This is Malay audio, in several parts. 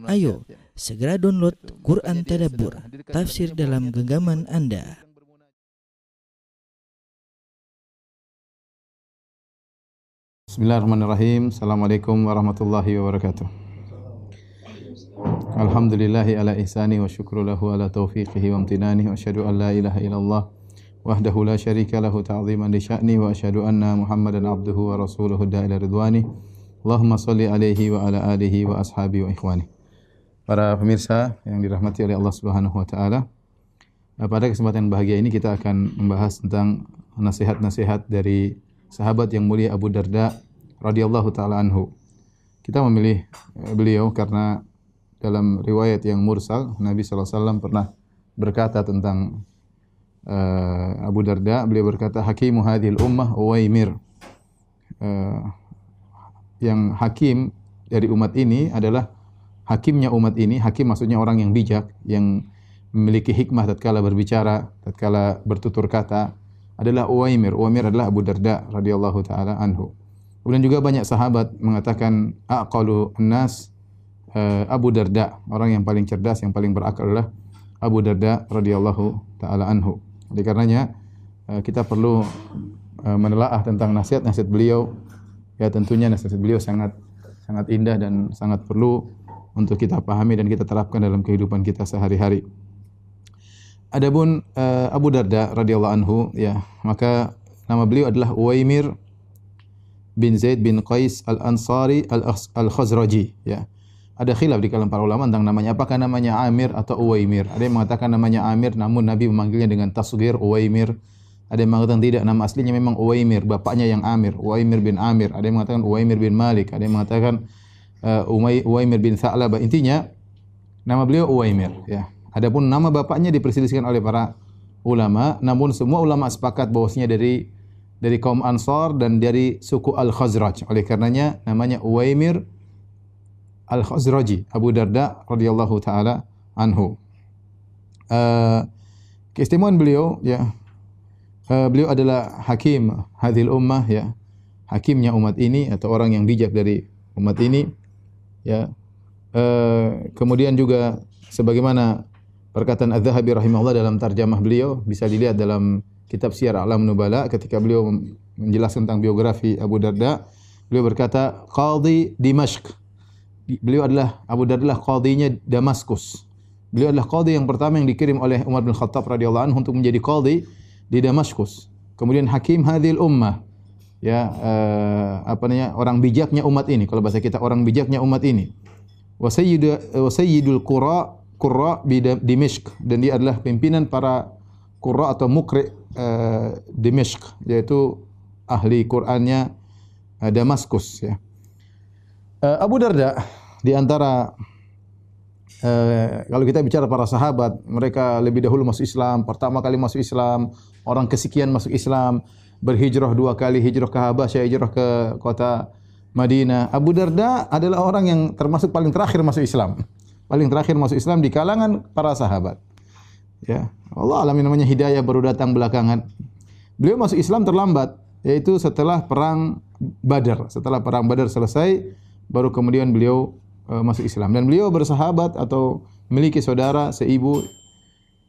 Ayo, segera download Quran Tadabbur, tafsir dalam genggaman Anda. Bismillahirrahmanirrahim. Assalamualaikum warahmatullahi wabarakatuh. Alhamdulillahi ala ihsani wa syukru lahu ala taufiqihi wa amtinani wa asyhadu an la ilaha illallah wahdahu la syarika lahu ta'ziman li sya'ni wa asyhadu anna Muhammadan abduhu wa rasuluhu da'ila ridwani. Allahumma salli alaihi wa ala alihi wa ashabi wa ikhwani. Para pemirsa yang dirahmati oleh Allah Subhanahu wa taala, pada kesempatan bahagia ini kita akan membahas tentang nasihat-nasihat dari sahabat yang mulia Abu Darda radhiyallahu taala anhu. Kita memilih beliau karena dalam riwayat yang mursal Nabi sallallahu alaihi wasallam pernah berkata tentang Abu Darda, beliau berkata, "Hakimu hadhil ummah Uwaimir." Yang hakim dari umat ini adalah hakimnya umat ini. Hakim maksudnya orang yang bijak, yang memiliki hikmah tatkala berbicara, tatkala bertutur kata, adalah Uwaimir. Uwaimir adalah Abu Darda radhiyallahu taala anhu. Kemudian juga banyak sahabat mengatakan aqalu an-nas Abu Darda, orang yang paling cerdas, yang paling berakal adalah Abu Darda radhiyallahu taala anhu. Oleh karenanya kita perlu menelaah tentang nasihat-nasihat beliau. Ya, tentunya nasihat beliau sangat indah dan sangat perlu untuk kita pahami dan kita terapkan dalam kehidupan kita sehari-hari. Adapun Abu Darda radhiyallahu anhu, ya, maka nama beliau adalah Uwaimir bin Zaid bin Qais al-Ansari al-Khazraji, ya. Ada khilaf di kalangan para ulama tentang namanya, apakah namanya Amir atau Uwaimir. Ada yang mengatakan namanya Amir, namun Nabi memanggilnya dengan tasghir Uwaimir. Ada yang mengatakan tidak, nama aslinya memang Uwaimir, bapaknya yang Amir, Uwaimir bin Amir. Ada yang mengatakan Uwaimir bin Malik, ada yang mengatakan Uwaimir bin Tha'labah. Intinya nama beliau Uwaimir, ya. Adapun nama bapaknya diperselisihkan oleh para ulama, namun semua ulama sepakat bahwasanya dari kaum Ansar dan dari suku Al-Khazraj. Oleh karenanya namanya Uwaimir Al-Khazraji, Abu Darda radhiyallahu taala anhu. Keistimewaan beliau, ya, beliau adalah hakim hadhil ummah, ya, hakimnya umat ini atau orang yang bijak dari umat ini, ya. Kemudian juga sebagaimana perkataan Az-Zahabi rahimahullah dalam tarjamah beliau, bisa dilihat dalam kitab Syiar A'lam Nubala ketika beliau menjelaskan tentang biografi Abu Darda. Beliau berkata, qadhi Dimashq. Beliau adalah Abu Darda adalah qadhinya Damaskus. Beliau adalah qadhi yang pertama yang dikirim oleh Umar bin Khattab radhiyallahu anhu untuk menjadi qadhi di Damaskus. Kemudian hakim hadhil ummah, ya, orang bijaknya umat ini. Kalau bahasa kita, orang bijaknya umat ini. Wa sayyidul qurra bi Dimashq, dan dia adalah pimpinan para qurra atau muqri Dimashq, yaitu ahli Qur'annya Damaskus, ya. Abu Darda di antara kalau kita bicara para sahabat, mereka lebih dahulu masuk Islam, pertama kali masuk Islam, orang kesekian masuk Islam, berhijrah 2 kali, hijrah ke Habasyah, hijrah ke kota Madinah. Abu Darda adalah orang yang termasuk paling terakhir masuk Islam. Paling terakhir masuk Islam di kalangan para sahabat. Ya, Allah alam, namanya hidayah baru datang belakangan. Beliau masuk Islam terlambat, yaitu setelah perang Badar. Setelah perang Badar selesai, baru kemudian beliau masuk Islam. Dan beliau bersahabat atau memiliki saudara seibu,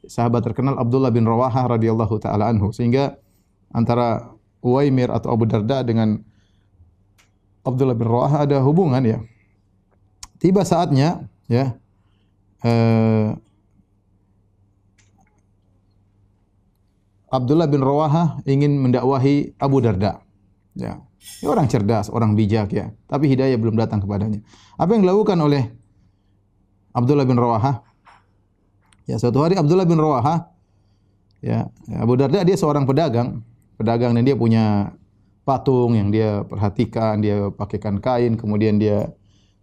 sahabat terkenal Abdullah bin Rawaha radhiyallahu taala anhu. Sehingga antara Uwaimir atau Abu Darda dengan Abdullah bin Rawaha ada hubungan, ya. Tiba saatnya, ya, Abdullah bin Rawaha ingin mendakwahi Abu Darda, ya. Dia orang cerdas, orang bijak, ya, tapi hidayah belum datang kepadanya. Apa yang dilakukan oleh Abdullah bin Rawaha? Ya, suatu hari Abdullah bin Rawaha, ya, Abu Darda dia seorang pedagang dan dia punya patung yang dia perhatikan, dia pakaikan kain, kemudian dia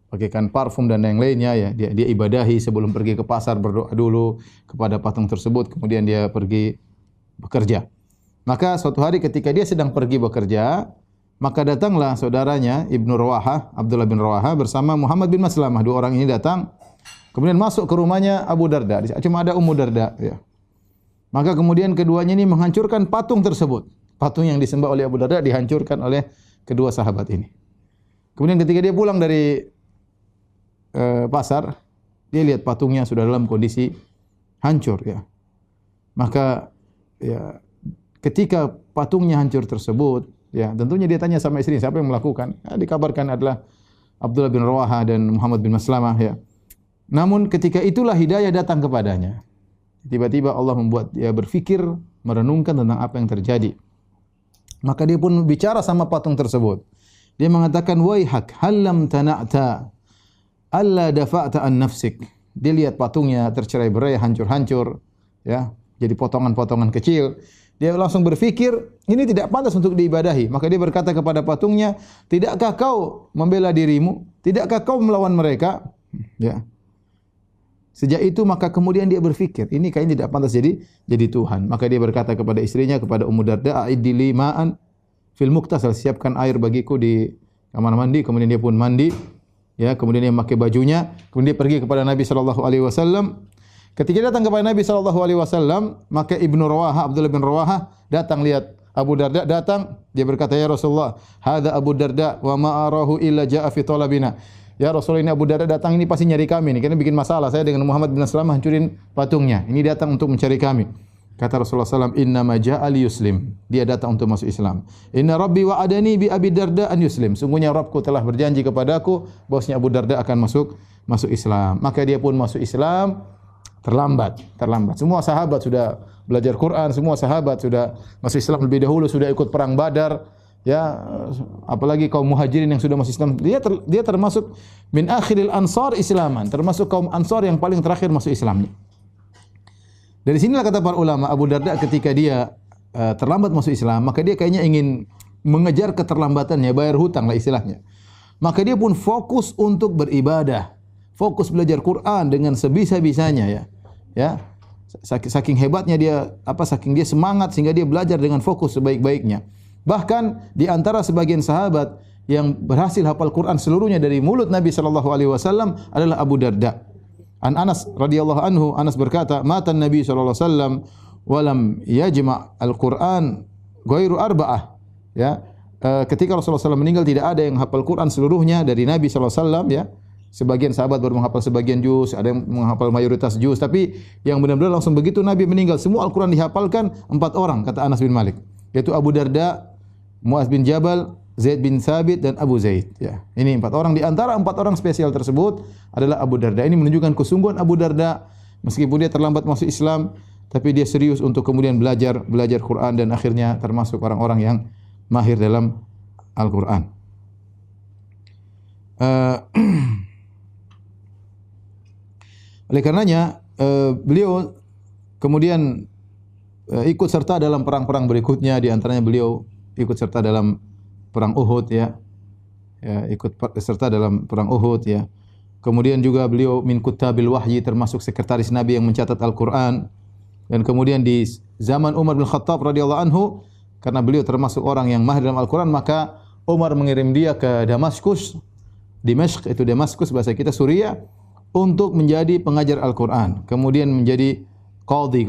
pakaikan parfum dan yang lainnya, ya. Dia ibadahi sebelum pergi ke pasar, berdoa dulu kepada patung tersebut, kemudian dia pergi bekerja. Maka suatu hari ketika dia sedang pergi bekerja, maka datanglah saudaranya Ibnu Rawaha, Abdullah bin Rawaha bersama Muhammad bin Maslamah. 2 orang ini datang, kemudian masuk ke rumahnya Abu Darda. Cuma ada Ummu Darda, ya. Maka kemudian keduanya ini menghancurkan patung tersebut. Patung yang disembah oleh Abu Darda dihancurkan oleh kedua sahabat ini. Kemudian ketika dia pulang dari pasar, Dia lihat patungnya sudah dalam kondisi hancur ya. Maka ya ketika patungnya hancur tersebut, ya tentunya dia tanya sama istri, siapa yang melakukan? Ya, dikabarkan adalah Abdullah bin Rawaha dan Muhammad bin Maslamah ya. Namun ketika itulah hidayah datang kepadanya. Tiba-tiba Allah membuat dia berfikir, merenungkan tentang apa yang terjadi. Maka dia pun bicara sama patung tersebut. Dia mengatakan, "Waihak, halam tana'ta alla dafa'ta an nafsik." Dia lihat patungnya tercerai-berai, hancur-hancur, ya, jadi potongan-potongan kecil. Dia langsung berfikir, ini tidak pantas untuk diibadahi. Maka dia berkata kepada patungnya, "Tidakkah kau membela dirimu? Tidakkah kau melawan mereka?" Ya. Sejak itu maka kemudian dia berfikir, ini kayaknya tidak pantas jadi Tuhan. Maka dia berkata kepada istrinya, kepada Ummu Darda, "A'idli ma'an fil muktasal." Siapkan air bagiku di kamar mandi. Kemudian dia pun mandi. Ya, kemudian dia memakai bajunya, kemudian dia pergi kepada Nabi sallallahu alaihi wasallam. Ketika datang kepada Nabi sallallahu alaihi wasallam, maka Ibnu Rawaha, Abdullah bin Rawaha datang lihat Abu Darda datang, dia berkata, "Ya Rasulullah, hadza Abu Darda wa ma arahu illa jaa fi talabina." Ya Rasulullah, ini Abu Darda datang, ini pasti nyari kami nih, karena bikin masalah. Saya dengan Muhammad bin Maslamah hancurin patungnya. Ini datang untuk mencari kami. Kata Rasulullah SAW, "Inna ma ja'a li yuslim." Dia datang untuk masuk Islam. "Inna Rabbi wa'adani bi Abi Darda an yuslim." Sungguhnya Rabbku telah berjanji kepadaku bahwasanya Abu Darda akan masuk Islam. Maka dia pun masuk Islam terlambat. Semua sahabat sudah belajar Quran, semua sahabat sudah masuk Islam lebih dahulu, sudah ikut perang Badar. Ya, apalagi kaum Muhajirin yang sudah masuk Islam. Dia termasuk min akhiril ansar Islaman, termasuk kaum Ansar yang paling terakhir masuk Islamnya. Dari sinilah kata para ulama, Abu Darda ketika dia terlambat masuk Islam, maka dia kayaknya ingin mengejar keterlambatannya, bayar hutang lah istilahnya. Maka dia pun fokus untuk beribadah, fokus belajar Quran dengan sebisa-bisanya ya. Ya. Saking hebatnya dia, saking dia semangat sehingga dia belajar dengan fokus sebaik-baiknya. Bahkan di antara sebagian sahabat yang berhasil hafal Quran seluruhnya dari mulut Nabi sallallahu alaihi wasallam adalah Abu Darda. An Anas radhiyallahu anhu, Anas berkata, "Matan Nabi sallallahu alaihi wasallam wa lam yajma' al-Quran ghairu arba'ah." Ya, ketika Rasulullah SAW meninggal tidak ada yang hafal Quran seluruhnya dari Nabi sallallahu alaihi wasallam ya. Sebagian sahabat baru menghafal sebagian juz, ada yang menghafal mayoritas juz, tapi yang benar-benar langsung begitu Nabi meninggal semua Al-Quran dihafalkan 4 orang, kata Anas bin Malik, yaitu Abu Darda, Muaz bin Jabal, Zaid bin Thabit dan Abu Zaid. Ya, ini 4 orang. Di antara 4 orang spesial tersebut adalah Abu Darda. Ini menunjukkan kesungguhan Abu Darda meskipun dia terlambat masuk Islam, tapi dia serius untuk kemudian belajar Quran dan akhirnya termasuk orang-orang yang mahir dalam Al-Quran. Oleh karenanya beliau kemudian ikut serta dalam perang-perang berikutnya. Di antaranya beliau ikut serta dalam perang Uhud ya. Ikut serta dalam perang Uhud ya. Kemudian juga beliau min kutabil wahyi, termasuk sekretaris Nabi yang mencatat Al-Quran. Dan kemudian di zaman Umar bin Khattab radhiyallahu anhu, karena beliau termasuk orang yang mahir dalam Al-Quran, maka Umar mengirim dia ke Damaskus, Dimashq itu Damaskus bahasa kita Suriah, untuk menjadi pengajar Al-Quran. Kemudian menjadi qadhi,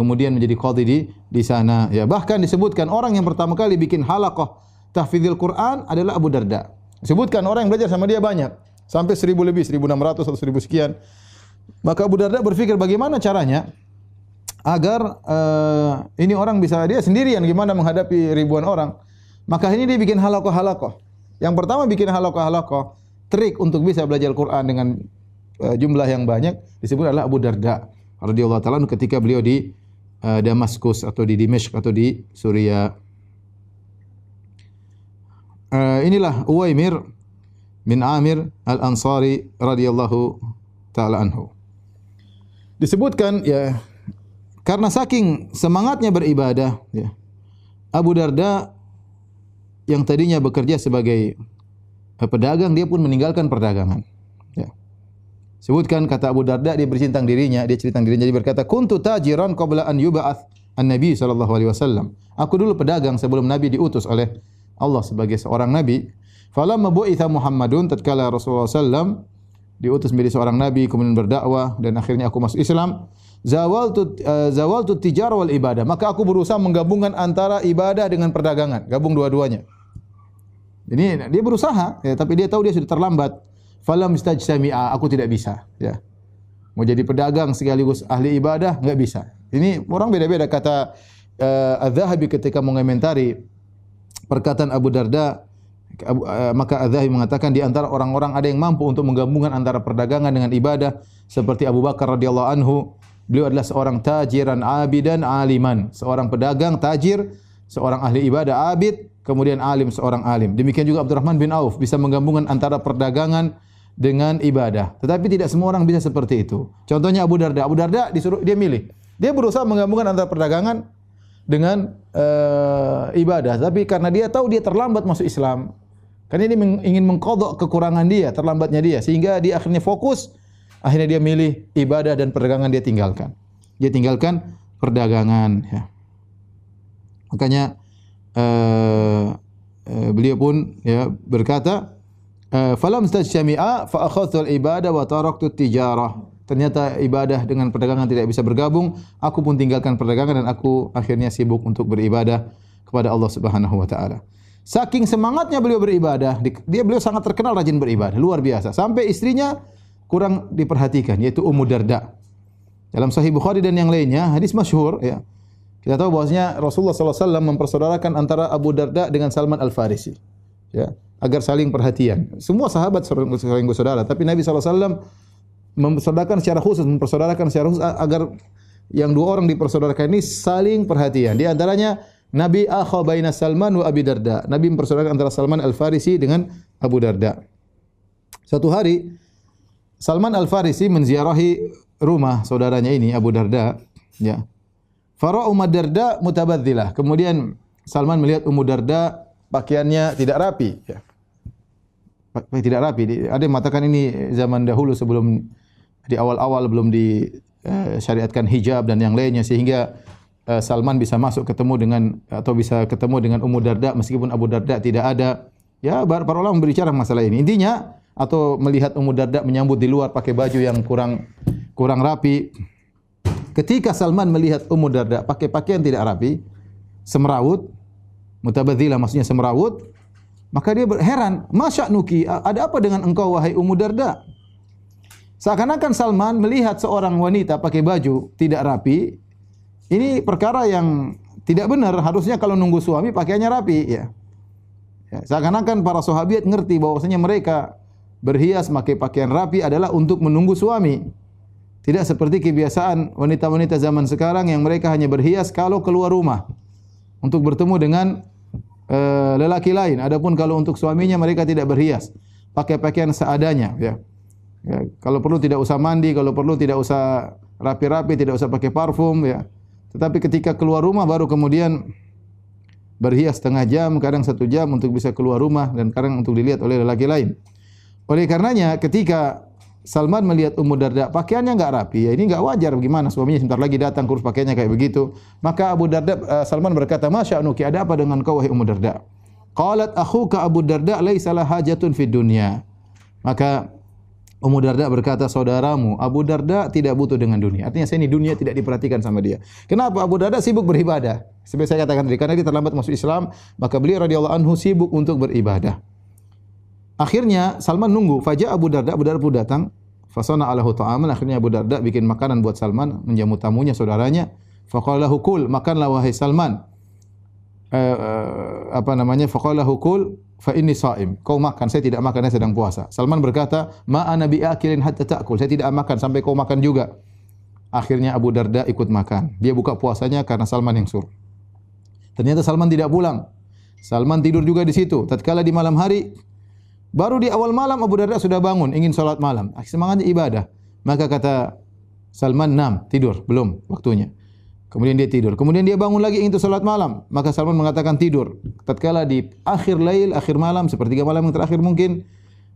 di sana. Ya, bahkan disebutkan orang yang pertama kali bikin halaqah tahfidzil Quran adalah Abu Darda. Disebutkan orang yang belajar sama dia banyak, sampai 1000 lebih, 1600 atau 1000 sekian. Maka Abu Darda berpikir bagaimana caranya agar ini orang bisa, dia sendirian gimana menghadapi ribuan orang. Maka ini dia bikin halaqah. Yang pertama bikin halaqah, trik untuk bisa belajar Quran dengan jumlah yang banyak disebut adalah Abu Darda radhiyallahu taala ketika beliau di Damaskus atau di Dimashq atau di Suriah. Inilah Uwaimir bin Amir Al-Ansari radhiyallahu taala anhu. Disebutkan ya, karena saking semangatnya beribadah ya, Abu Darda yang tadinya bekerja sebagai pedagang, dia pun meninggalkan perdagangan. Ya. Sebutkan kata Abu Darda, dia bercintang dirinya, jadi berkata, "Kuntu tajiran qabla an yub'ats an-nabi sallallahu alaihi wasallam." Aku dulu pedagang sebelum Nabi diutus oleh Allah sebagai seorang nabi. Falamma bu'itsa Muhammadun, tatkala Rasulullah sallam diutus menjadi seorang nabi kemudian berdakwah dan akhirnya aku masuk Islam, zawaltu tijara wal ibadah. Maka aku berusaha menggabungkan antara ibadah dengan perdagangan, gabung dua-duanya. Ini dia berusaha ya, tapi dia tahu dia sudah terlambat. Falam istajsami'a, aku tidak bisa ya. mau jadi pedagang sekaligus ahli ibadah, enggak bisa. Ini orang beda-beda. Kata Az-Zahabi ketika mengomentari perkataan Abu Darda, maka Az-Zahabi mengatakan di antara orang-orang ada yang mampu untuk menggabungkan antara perdagangan dengan ibadah, seperti Abu Bakar radhiyallahu anhu. Beliau adalah seorang tajiran abidan aliman, seorang pedagang tajir, seorang ahli ibadah abid, kemudian alim, seorang alim. Demikian juga Abdurrahman bin Auf bisa menggabungkan antara perdagangan dengan ibadah. Tetapi tidak semua orang bisa seperti itu. Contohnya Abu Darda. Abu Darda disuruh dia milih. Dia berusaha menggabungkan antara perdagangan dengan ibadah. Tapi karena dia tahu dia terlambat masuk Islam, karena dia ingin mengqadha kekurangan dia, terlambatnya dia, sehingga dia akhirnya fokus. Akhirnya dia milih ibadah dan perdagangan dia tinggalkan. Dia tinggalkan perdagangan. Ya. Makanya beliau pun ya berkata, falam tajtami'a fa akhadtu al-ibadah wa taraktu at-tijarah. Ternyata ibadah dengan perdagangan tidak bisa bergabung. Aku pun tinggalkan perdagangan dan aku akhirnya sibuk untuk beribadah kepada Allah Subhanahu wa taala. Saking semangatnya beliau beribadah, beliau sangat terkenal rajin beribadah, luar biasa. Sampai istrinya kurang diperhatikan, yaitu Ummu Darda. Dalam Sahih Bukhari dan yang lainnya, hadis masyhur ya. Kita tahu bahwasanya Rasulullah sallallahu alaihi wasallam mempersaudarakan antara Abu Darda dengan Salman Al-Farisi. Ya, agar saling perhatian. Semua sahabat saling bersaudara, tapi Nabi sallallahu alaihi wasallam mempersaudarakan secara khusus agar yang dua orang dipersaudarakan ini saling perhatian. Di antaranya Nabi akha baina Salman wa Abi Darda. Nabi mempersaudarakan antara Salman Al-Farisi dengan Abu Darda. Suatu hari Salman Al-Farisi menziarahi rumah saudaranya ini Abu Darda, ya. Fara Ummu Darda mutabaddzilah. Kemudian Salman melihat Ummu Darda pakaiannya tidak rapi, ya. Tidak rapi. Ada yang mengatakan ini zaman dahulu sebelum di awal-awal belum disyariatkan hijab dan yang lainnya, sehingga Salman bisa masuk ketemu dengan atau bisa ketemu dengan Ummu Darda meskipun Abu Darda tidak ada. Ya, para ulama berbicara masalah ini. Intinya atau melihat Ummu Darda menyambut di luar pakai baju yang kurang rapi. Ketika Salman melihat Ummu Darda pakai pakaian tidak rapi, semrawut, mutabaddzilah maksudnya semrawut, maka dia heran, "Masya'nuki, ada apa dengan engkau wahai Ummu Darda?" Seakan-akan Salman melihat seorang wanita pakai baju tidak rapi, ini perkara yang tidak benar. Harusnya kalau nunggu suami pakaiannya rapi, ya. Seakan-akan para sahabat ngerti bahwasanya mereka berhias pakai pakaian rapi adalah untuk menunggu suami. Tidak seperti kebiasaan wanita-wanita zaman sekarang yang mereka hanya berhias kalau keluar rumah untuk bertemu dengan lelaki lain. Adapun kalau untuk suaminya mereka tidak berhias, pakai pakaian seadanya, ya. Ya, kalau perlu tidak usah mandi, kalau perlu tidak usah rapi-rapi, tidak usah pakai parfum, ya. Tetapi ketika keluar rumah baru kemudian berhias setengah jam, kadang 1 jam untuk bisa keluar rumah dan kadang untuk dilihat oleh lelaki lain. Oleh karenanya ketika Salman melihat Ummu Darda pakaiannya enggak rapi, ya ini enggak wajar. Bagaimana suaminya sebentar lagi datang kurus pakaiannya kayak begitu. Maka Abu Darda Salman berkata, "Masya'nuki, ada apa dengan kau wahai Ummu Darda?" Qalat akhuka Abu Darda laisa la hajatun fid dunya. Maka Ummu Darda berkata, saudaramu Abu Darda tidak butuh dengan dunia. Artinya saya ini dunia tidak diperhatikan sama dia. Kenapa? Abu Darda sibuk beribadah. Seperti saya katakan tadi, karena dia terlambat masuk Islam, maka beliau radhiyallahu anhu sibuk untuk beribadah. Akhirnya Salman nunggu. Faja Abu Darda pun datang. Fasana alahu ta'aman. Akhirnya Abu Darda bikin makanan buat Salman, menjamu tamunya, saudaranya. Faqala lahu kul, makanlah wahai Salman. Faqala lahu kul fa inni shaim. Kau makan, saya tidak makan, saya sedang puasa. Salman berkata, ma ana bi akilin hatta ta'kul. Saya tidak makan sampai kau makan juga. Akhirnya Abu Darda ikut makan. Dia buka puasanya karena Salman yang suruh. Ternyata Salman tidak pulang. Salman tidur juga di situ. Tatkala di malam hari, baru di awal malam Abu Darda sudah bangun, ingin salat malam. Semangatnya ibadah. Maka kata Salman, "Nam, tidur, belum waktunya." Kemudian dia tidur. Kemudian dia bangun lagi ingin salat malam. Maka Salman mengatakan tidur. Tatkala di akhir lail, akhir malam, sepertiga malam yang terakhir mungkin,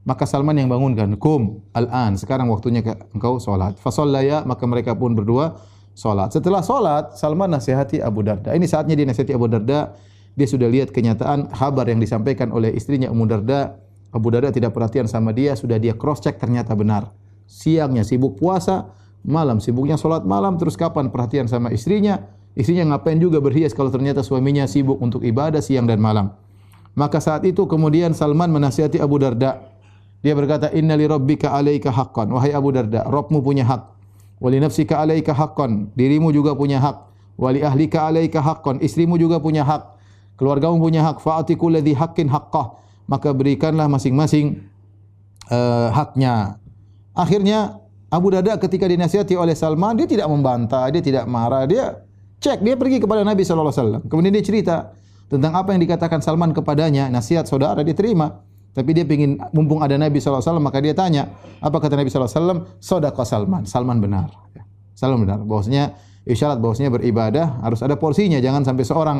maka Salman yang bangunkan. "Kum, al-an, sekarang waktunya engkau salat." Fa shallaya, maka mereka pun berdua salat. Setelah salat, Salman nasihati Abu Darda. Ini saatnya dia nasihati Abu Darda. Dia sudah lihat kenyataan kabar yang disampaikan oleh istrinya Ummu Darda. Abu Darda tidak perhatian sama dia, sudah dia cross check ternyata benar. Siangnya sibuk puasa, malam sibuknya salat malam, terus kapan perhatian sama istrinya? Istrinya ngapain juga berhias kalau ternyata suaminya sibuk untuk ibadah siang dan malam. Maka saat itu kemudian Salman menasihati Abu Darda. Dia berkata, "Inna li rabbika 'alaika haqqan." Wahai Abu Darda, Rabbmu punya hak. Wali nafsika 'alaika haqqan, dirimu juga punya hak. Wali ahlika 'alaika haqqan, istrimu juga punya hak. Keluargamu punya hak. Fa'ati kulli haqqin haqqah, maka berikanlah masing-masing haknya. Akhirnya Abu Darda ketika dinasihati oleh Salman, dia tidak membantah, dia tidak marah, dia pergi kepada Nabi sallallahu alaihi wasallam. Kemudian dia cerita tentang apa yang dikatakan Salman kepadanya, nasihat saudara dia terima. Tapi dia ingin, mumpung ada Nabi sallallahu alaihi wasallam, maka dia tanya, apa kata Nabi sallallahu alaihi wasallam? Shadaqa Salman. Salman benar. Salman benar. Bahwasanya isyarat bahwasanya beribadah harus ada porsinya, jangan sampai seorang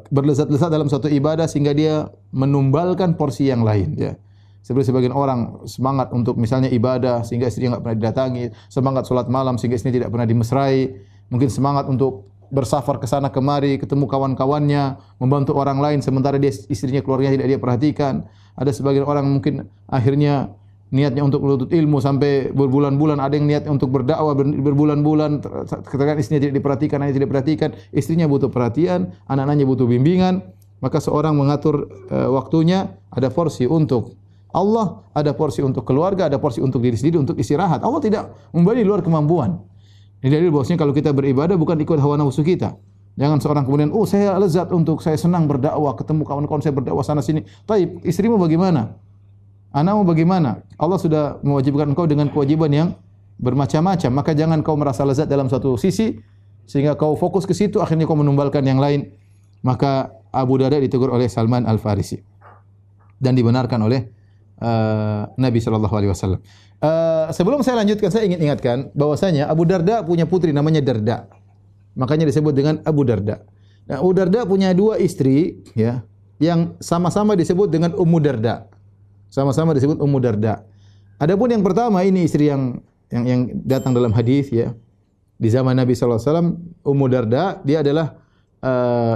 berlezat-lezat dalam suatu ibadah sehingga dia menumbalkan porsi yang lain, ya. Seperti sebagian orang semangat untuk misalnya ibadah sehingga istrinya enggak pernah didatangi, semangat salat malam sehingga istrinya tidak pernah dimesrai, mungkin semangat untuk bersafar ke sana kemari, ketemu kawan-kawannya, membantu orang lain sementara dia istrinya, keluarganya tidak dia perhatikan. Ada sebagian orang mungkin akhirnya niatnya untuk menuntut ilmu sampai berbulan-bulan, ada yang niatnya untuk berdakwah berbulan-bulan, ketika istrinya tidak diperhatikan, anaknya tidak diperhatikan, istrinya butuh perhatian, anak-anaknya butuh bimbingan, maka seorang mengatur waktunya, ada porsi untuk Allah, ada porsi untuk keluarga, ada porsi untuk diri sendiri, untuk istirahat. Allah tidak memberi luar kemampuan. Ini dalil bahwasanya kalau kita beribadah bukan ikut hawa nafsu kita. Jangan seorang kemudian, saya lezat untuk, saya senang berdakwah, ketemu kawan-kawan saya berdakwah sana sini. Taib, istrimu bagaimana? Anakmu bagaimana? Allah sudah mewajibkan engkau dengan kewajiban yang bermacam-macam. Maka jangan kau merasa lezat dalam satu sisi sehingga kau fokus ke situ, akhirnya kau menumbalkan yang lain. Maka Abu Darda ditegur oleh Salman Al-Farisi dan dibenarkan oleh Nabi sallallahu alaihi wasallam. Sebelum saya lanjutkan, saya ingin ingatkan bahwasanya Abu Darda punya putri namanya Darda. Makanya disebut dengan Abu Darda. Nah, Abu Darda punya dua istri, ya, yang sama-sama disebut dengan Ummu Darda. Sama-sama disebut Ummu Darda. Adapun yang pertama ini istri yang datang dalam hadis, ya. Di zaman Nabi sallallahu alaihi wasallam, Ummu Darda dia adalah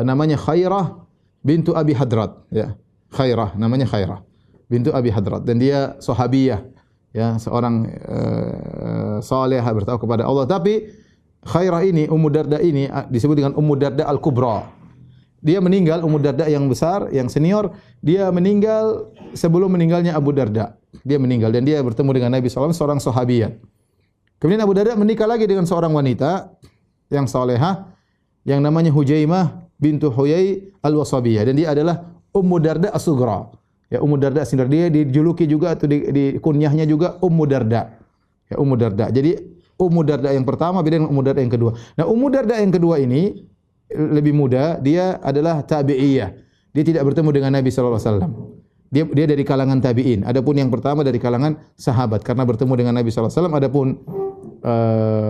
namanya Khairah bintu Abi Hadrat, ya. Khairah, namanya Khairah bintu Abi Hadrat, dan dia sahabiyah, ya, seorang salihah bertakwa kepada Allah. Tapi Khairah ini, Ummu Darda ini disebut dengan Ummu Darda Al-Kubra. Dia meninggal, Ummu Darda yang besar, yang senior, dia meninggal sebelum meninggalnya Abu Darda. Dia meninggal dan dia bertemu dengan Nabi sallallahu alaihi wasallam, seorang sahabiyah. Kemudian Abu Darda menikah lagi dengan seorang wanita yang salihah yang namanya Hujaimah bintu Huyai Al-Wasabiyah, dan dia adalah Ummu Darda As-Sughra. Ya, Ummu Darda sendiri, dia dijuluki juga atau di kunyahnya juga Ummu Darda. Ya, Ummu Darda. Jadi Ummu Darda yang pertama beda dengan Ummu Darda yang kedua. Nah, Ummu Darda yang kedua ini lebih muda, dia adalah tabi'iyah. Dia tidak bertemu dengan Nabi sallallahu alaihi wasallam. Dia dari kalangan tabi'in. Adapun yang pertama dari kalangan sahabat karena bertemu dengan Nabi sallallahu alaihi wasallam. Adapun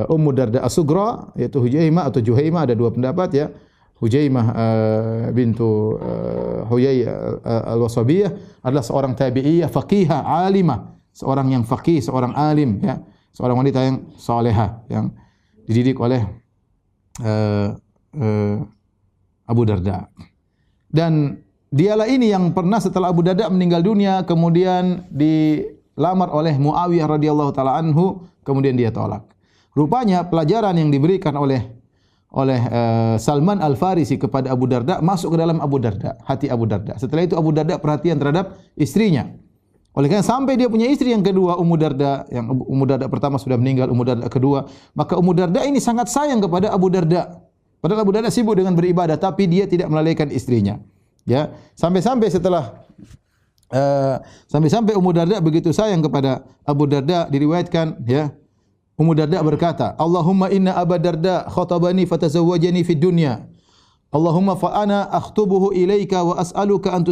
Ummu Darda As-Sughra yaitu Hujaimah atau Juhaimah, ada dua pendapat, ya. Hujaimah bintu Huyai Al-Wasabiyah adalah seorang tabi'iyah faqihah alimah, seorang yang faqih, seorang alim, ya, seorang wanita yang salehah yang dididik oleh Abu Darda. Dan dialah ini yang pernah setelah Abu Darda meninggal dunia kemudian dilamar oleh Muawiyah radhiyallahu taala anhu, kemudian dia tolak. Rupanya pelajaran yang diberikan oleh Salman Al-Farisi kepada Abu Darda masuk ke dalam Abu Darda, hati Abu Darda. Setelah itu Abu Darda perhatian terhadap istrinya. Oleh karena sampai dia punya istri yang kedua, Ummu Darda, yang Ummu Darda pertama sudah meninggal, Ummu Darda kedua, maka Ummu Darda ini sangat sayang kepada Abu Darda. Padahal Abu Darda sibuk dengan beribadah, tapi dia tidak melalaikan istrinya. Ya, sampai Ummu Darda begitu sayang kepada Abu Darda, diriwayatkan, ya, Ummu Darda berkata, Allahumma inna Abu Darda khatabani fatazawwajani fid dunya. Allahumma fa ana akhtubuhu ilaika wa as'aluka an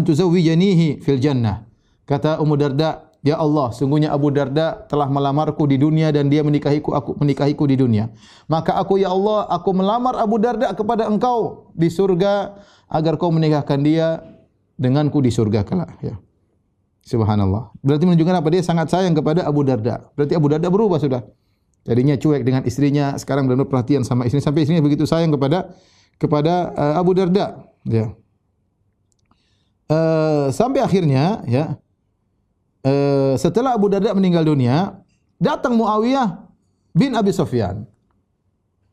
tuzawwijanihi fil jannah. Kata Ummu Darda, ya Allah, sungguhnya Abu Darda telah melamarku di dunia dan dia menikahiku di dunia. Maka aku, ya Allah, aku melamar Abu Darda kepada Engkau di surga agar Kau menikahkan dia denganku di surga kelak, ya. Subhanallah. Berarti menunjukkan apa? Dia sangat sayang kepada Abu Darda. Berarti Abu Darda berubah sudah. Tadinya cuek dengan istrinya, sekarang benar-benar perhatian sama istrinya, sampai istrinya begitu sayang kepada Abu Darda, ya. Sampai akhirnya, ya, setelah Abu Darda meninggal dunia, datang Muawiyah bin Abi Sufyan.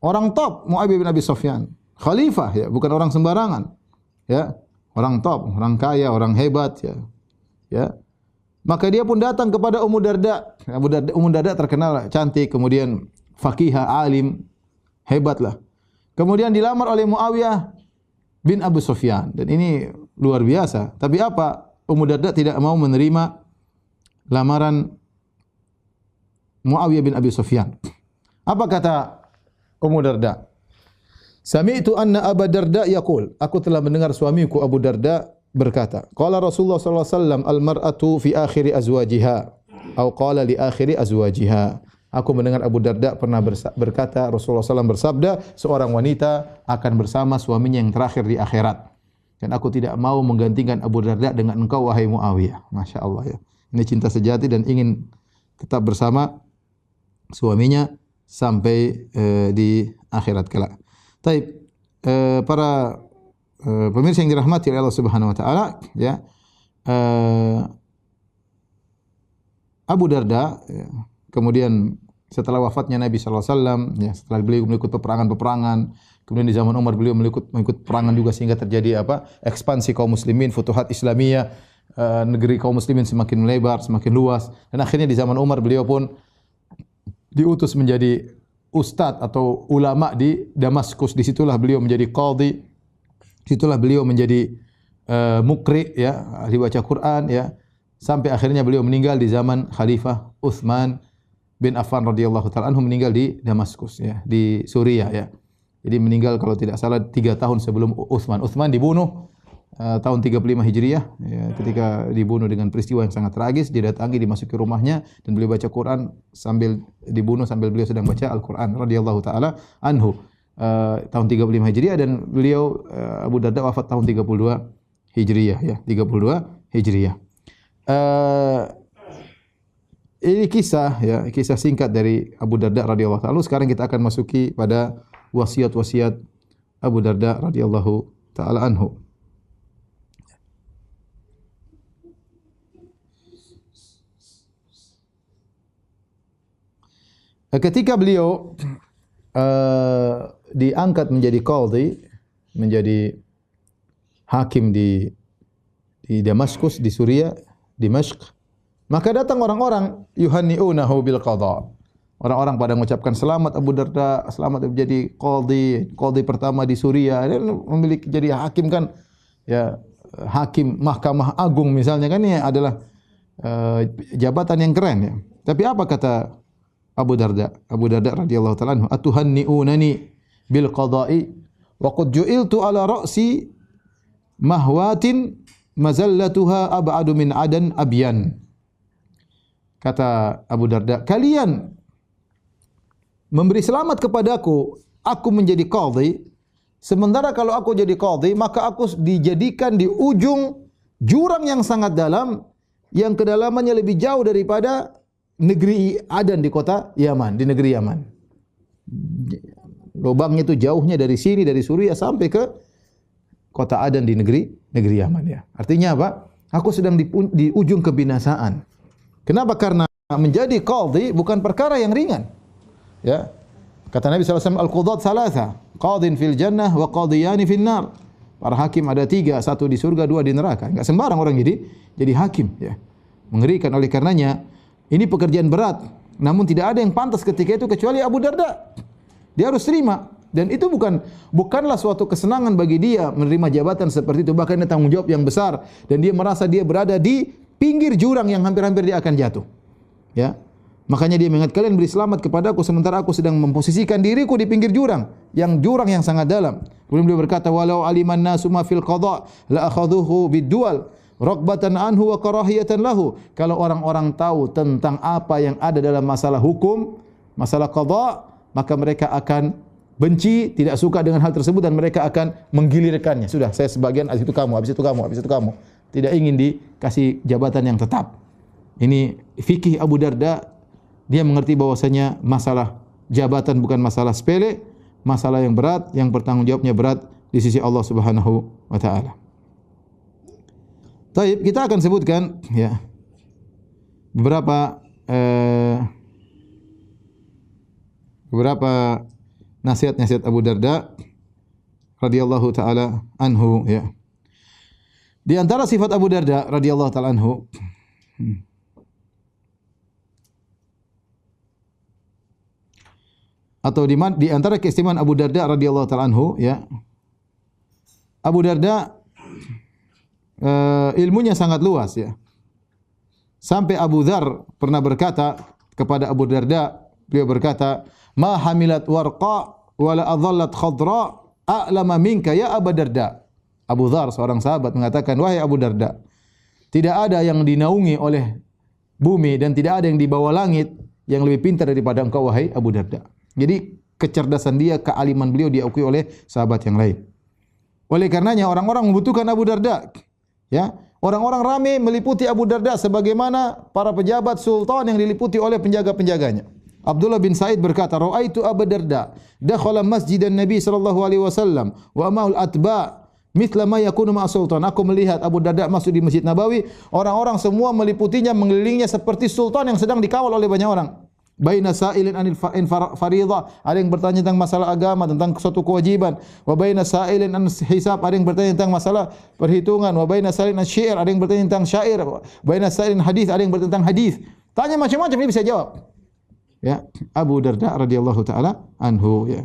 Orang top, Muawiyah bin Abi Sufyan, khalifah, ya, bukan orang sembarangan, ya. Orang top, orang kaya, orang hebat, ya. Ya. Maka dia pun datang kepada Ummu Darda. Ummu Darda terkenal cantik, kemudian faqihah, alim, hebatlah. Kemudian dilamar oleh Muawiyah bin Abu Sufyan, dan ini luar biasa. Tapi apa? Ummu Darda tidak mau menerima lamaran Muawiyah bin Abi Sufyan. Apa kata Ummu Darda? Sami'tu anna Abu Darda yaqul, aku telah mendengar suamiku Abu Darda berkata, qala Rasulullah sallallahu alaihi wasallam al-mar'atu fi akhiri azwajiha, atau qala li akhiri azwajiha. Aku mendengar Abu Darda pernah berkata, Rasulullah SAW bersabda, seorang wanita akan bersama suaminya yang terakhir di akhirat. Dan aku tidak mau menggantikan Abu Darda dengan engkau wahai Muawiyah. Masya Allah ya. Ini cinta sejati dan ingin tetap bersama suaminya sampai di akhirat kelak. Taib, para pemirsa yang dirahmati oleh Allah Subhanahu wa taala, ya. Abu Darda ya, kemudian setelah wafatnya Nabi sallallahu alaihi wasallam, ya, setelah beliau meliput peperangan-peperangan, kemudian di zaman Umar beliau mengikut perangan juga sehingga terjadi ekspansi kaum muslimin, futuhat Islamiyah, negeri kaum muslimin semakin melebar, semakin luas, dan akhirnya di zaman Umar beliau pun diutus menjadi ustadz atau ulama di Damaskus. Disitulah beliau menjadi qadhi, disitulah beliau menjadi mukri, ya, ahli baca Quran, ya, sampai akhirnya beliau meninggal di zaman Khalifah Utsman bin Affan radhiyallahu taala anhu, meninggal di Damaskus, ya, di Suriah, ya. Jadi meninggal kalau tidak salah 3 tahun sebelum Utsman. Utsman dibunuh tahun 35 Hijriah, ya, ketika dibunuh dengan peristiwa yang sangat tragis, didatangi, dimasuki rumahnya dan beliau baca Quran sambil dibunuh, sambil beliau sedang baca Al-Quran radhiyallahu taala anhu, tahun 35 Hijriah, dan beliau Abu Darda wafat tahun 32 Hijriah, ya, 32 Hijriah. Ini kisah, ya, kisah singkat dari Abu Darda radhiyallahu taala. Sekarang kita akan masuki pada wasiat-wasiat Abu Darda radhiyallahu taala anhu. Ketika beliau diangkat menjadi qadhi, menjadi hakim di Damaskus, di Suriah, Dimashq, maka datang orang-orang yuhanni'unahu bil qadha. Orang-orang pada mengucapkan selamat Abu Darda, selamat menjadi qadhi pertama di Suriah. Dia memiliki jadi hakim kan, ya, hakim Mahkamah Agung misalnya kan, ini adalah jabatan yang keren, ya. Tapi apa kata Abu Darda radhiyallahu ta'ala anhu, atuhanni'unani bil qada'i wa qad ju'iltu ala ra'si mahwatin mazallatuha ab'adu min adan abyan. Kata Abu Darda, kalian memberi selamat kepadaku, aku menjadi qadhi, sementara kalau aku jadi qadhi maka aku dijadikan di ujung jurang yang sangat dalam, yang kedalamannya lebih jauh daripada negeri Adan di kota Yaman, di negeri Yaman. Lubangnya itu jauhnya dari sini, dari Suriah sampai ke kota Adan di negeri Yaman, ya. Artinya apa? Aku sedang di ujung kebinasaan. Kenapa? Karena menjadi qadhi bukan perkara yang ringan, ya. Kata Nabi sallallahu alaihi wasallam, al-qudat thalatha, qadhin fil jannah wa qadhiyani fil nar. Para hakim ada 3, 1 di surga, 2 di neraka. Enggak sembarang orang jadi hakim, ya. Mengerikan. Oleh karenanya ini pekerjaan berat, namun tidak ada yang pantas ketika itu kecuali Abu Darda. Dia harus terima, dan itu bukanlah suatu kesenangan bagi dia menerima jabatan seperti itu, bahkan ini tanggung jawab yang besar, dan dia merasa dia berada di pinggir jurang yang hampir-hampir dia akan jatuh, ya. Makanya dia mengingat, kalian beri selamat kepadaku sementara aku sedang memposisikan diriku di pinggir jurang yang sangat dalam. Kemudian beliau berkata, walau aliman nasu ma fil qada la akhadhuhu bid-dual raghbatan anhu wa karahiyatan lahu. Kalau orang-orang tahu tentang apa yang ada dalam masalah hukum, masalah qada, maka mereka akan benci, tidak suka dengan hal tersebut, dan mereka akan menggilirkannya. Sudah, saya sebagian, habis itu kamu, habis itu kamu, habis itu kamu. Tidak ingin dikasih jabatan yang tetap. Ini fikih Abu Darda. Dia mengerti bahwasanya masalah jabatan bukan masalah sepele, masalah yang berat, yang bertanggung jawabnya berat di sisi Allah Subhanahu wa taala. Baik, kita akan sebutkan, ya, beberapa nasihat-nasihat Abu Darda radhiyallahu taala anhu, ya. Di antara sifat Abu Darda radhiyallahu taala anhu, atau di antara keistimewaan Abu Darda radhiyallahu taala anhu, ya. Abu Darda ilmunya sangat luas, ya. Sampai Abu Dzar pernah berkata kepada Abu Darda, beliau berkata, "Ma hamilat warqa wala adhallat khadra a'lama minka ya Abu Darda." Abu Dzar seorang sahabat mengatakan, "Wahai Abu Darda, tidak ada yang dinaungi oleh bumi dan tidak ada yang di bawah langit yang lebih pintar daripada engkau wahai Abu Darda." Jadi kecerdasan dia, kealiman beliau diakui oleh sahabat yang lain. Oleh karenanya orang-orang membutuhkan Abu Darda. Ya, orang-orang ramai meliputi Abu Darda sebagaimana para pejabat sultan yang diliputi oleh penjaga-penjaganya. Abdullah bin Sa'id berkata, "Ra'aitu Abu Darda dakhala masjidan Nabi sallallahu alaihi wasallam wa ma'al atba' mithla ma yakunu ma'a sultan." Aku melihat Abu Darda masuk di Masjid Nabawi, orang-orang semua meliputinya, mengelilingnya seperti sultan yang sedang dikawal oleh banyak orang. Baina sa'ilin anil fariidhah, ada yang bertanya tentang masalah agama, tentang suatu kewajiban. Wa baina sa'ilin an hisab, ada yang bertanya tentang masalah perhitungan. Wa baina sa'ilin an syair, ada yang bertanya tentang syair. Wa baina sa'ilin hadis, ada yang bertanya tentang hadis. Tanya macam-macam, dia bisa jawab. Ya, Abu Darda radhiyallahu taala anhu, ya.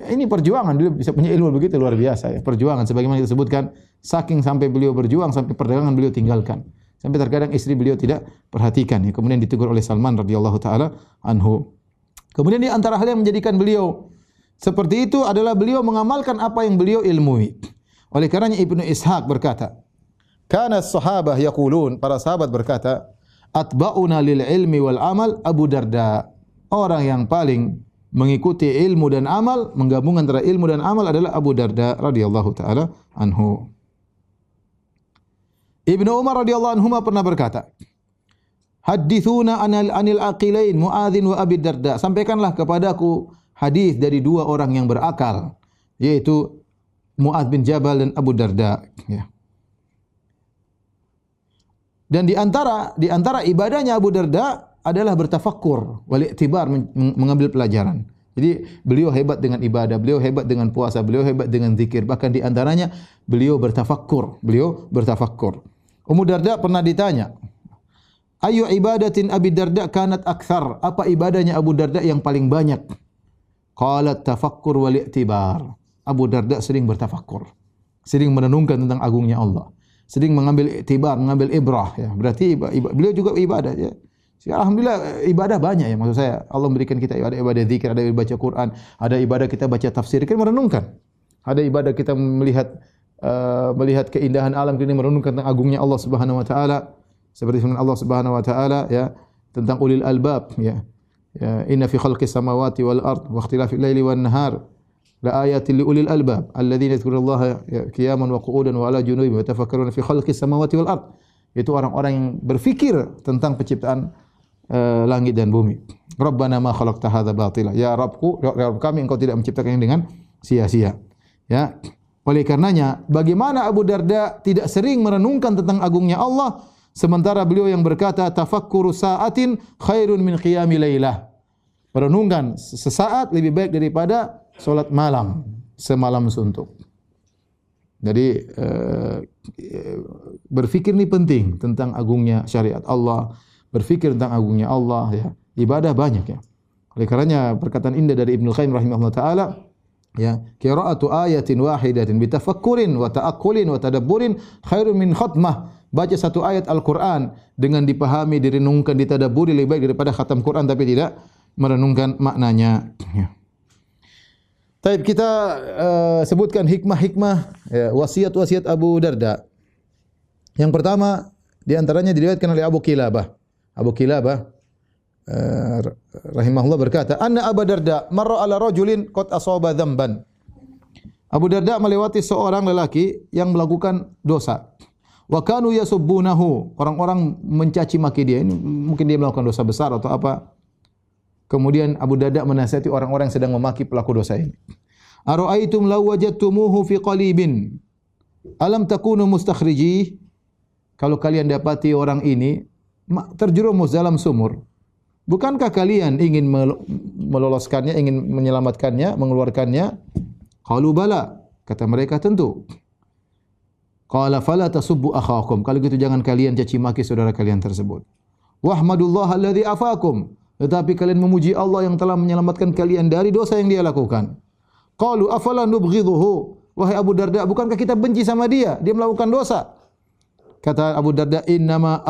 Ini perjuangan, dia bisa punya ilmu begitu luar biasa, ya. Perjuangan sebagaimana disebutkan, saking sampai beliau berjuang sampai perdagangan beliau tinggalkan. Sampai terkadang istri beliau tidak perhatikan, ya. Kemudian ditegur oleh Salman radhiyallahu taala anhu. Kemudian di antara hal yang menjadikan beliau seperti itu adalah beliau mengamalkan apa yang beliau ilmui. Oleh karenanya Ibnu Ishaq berkata, "Kana as-sahabah yaqulun," para sahabat berkata, "Atba'una lil ilmi wal amal Abu Darda." Orang yang paling mengikuti ilmu dan amal, menggabungkan antara ilmu dan amal adalah Abu Darda radhiyallahu taala anhu. Ibnu Umar radhiyallahu anhu pernah berkata, "Hadithuna anil aqilain Mu'adzin wa Abi Darda." Sampaikanlah kepadaku hadis dari dua orang yang berakal, yaitu Mu'adz bin Jabal dan Abu Darda, ya. Dan di antara ibadahnya Abu Darda adalah bertafakkur, wal i'tibar, mengambil pelajaran. Jadi beliau hebat dengan ibadah, beliau hebat dengan puasa, beliau hebat dengan zikir. Bahkan di antaranya beliau bertafakkur. Ummu Darda pernah ditanya, "Ayu ibadatin Abi Darda kanat akthar?" Apa ibadahnya Abu Darda yang paling banyak? Qalat tafakkur wal i'tibar. Abu Darda sering bertafakkur, sering merenungkan tentang agungnya Allah, sering mengambil i'tibar, mengambil ibrah, ya. Berarti beliau juga ibadah, ya. Alhamdulillah ibadah banyak, ya, maksud saya. Allah memberikan kita ibadah zikir, ada ibadah baca Quran, ada ibadah kita baca tafsir, kita merenungkan. Ada ibadah kita melihat keindahan alam, kita merenungkan tentang agungnya Allah Subhanahu wa taala. Seperti firman Allah Subhanahu wa taala, ya, tentang ulil albab, ya. Ya, inna fi khalqis samawati wal ard wa ikhtilafil laili wan nahar la ayatin li ulil albab alladziina yadhkurullaha qiyaman wa qu'udan wa 'ala junubihim wa yatafakkaruna fi khalqis samawati wal ard. Itu orang-orang yang berfikir tentang penciptaan langit dan bumi. Rabbana ma khalaqta hadza batila. Ya Rabbku, ya Rabb kami, engkau tidak menciptakannya dengan sia-sia. Ya. Oleh karenanya, bagaimana Abu Darda tidak sering merenungkan tentang agungnya Allah, sementara beliau yang berkata, "Tafakkuru sa'atin khairun min qiyami lailah." Merenungkan sesaat lebih baik daripada salat malam semalam suntuk. Jadi berfikir ini penting tentang agungnya syariat Allah, berfikir tentang agungnya Allah, ya. Ibadah banyak, ya. Oleh karenanya perkataan indah dari Ibnu Qayyim rahimahullah taala, ya, qira'atu ayatin wahidatin bitafakkurin wa ta'aqqulin wa tadabburin khairun min khatmah. Baca satu ayat Al-Qur'an dengan dipahami, direnungkan, ditadabburi lebih baik daripada khatam Quran tapi tidak merenungkan maknanya, ya. Baik, kita sebutkan hikmah-hikmah, ya, wasiat-wasiat Abu Darda. Yang pertama di antaranya diriwayatkan oleh Abu Kilabah. Abu Kilabah rahimahullah berkata, "Anna Abu Darda marra ala rajulin qad asaba dzamban." Abu Darda melewati seorang lelaki yang melakukan dosa. Wa kanu yasubbunahu. Orang-orang mencaci maki dia. Ini mungkin dia melakukan dosa besar atau apa. Kemudian Abu Darda menasihati orang-orang yang sedang memaki pelaku dosa ini. "Ara'aitum law wajadtumuhu fi qalibin alam takunu mustakhriji?" Kalau kalian dapati orang ini terjerumus dalam sumur, bukankah kalian ingin meloloskannya, ingin menyelamatkannya, mengeluarkannya? Qalu bala, kata mereka tentu. Qala fala tasubbu akhakum, kalau gitu jangan kalian caci maki saudara kalian tersebut. Wahmadullah alladzi afakum, tetapi kalian memuji Allah yang telah menyelamatkan kalian dari dosa yang dia lakukan. Qalu afala nubghidhuhu, wahai Abu Darda, bukankah kita benci sama dia? Dia melakukan dosa. Kata Abu Darda, innama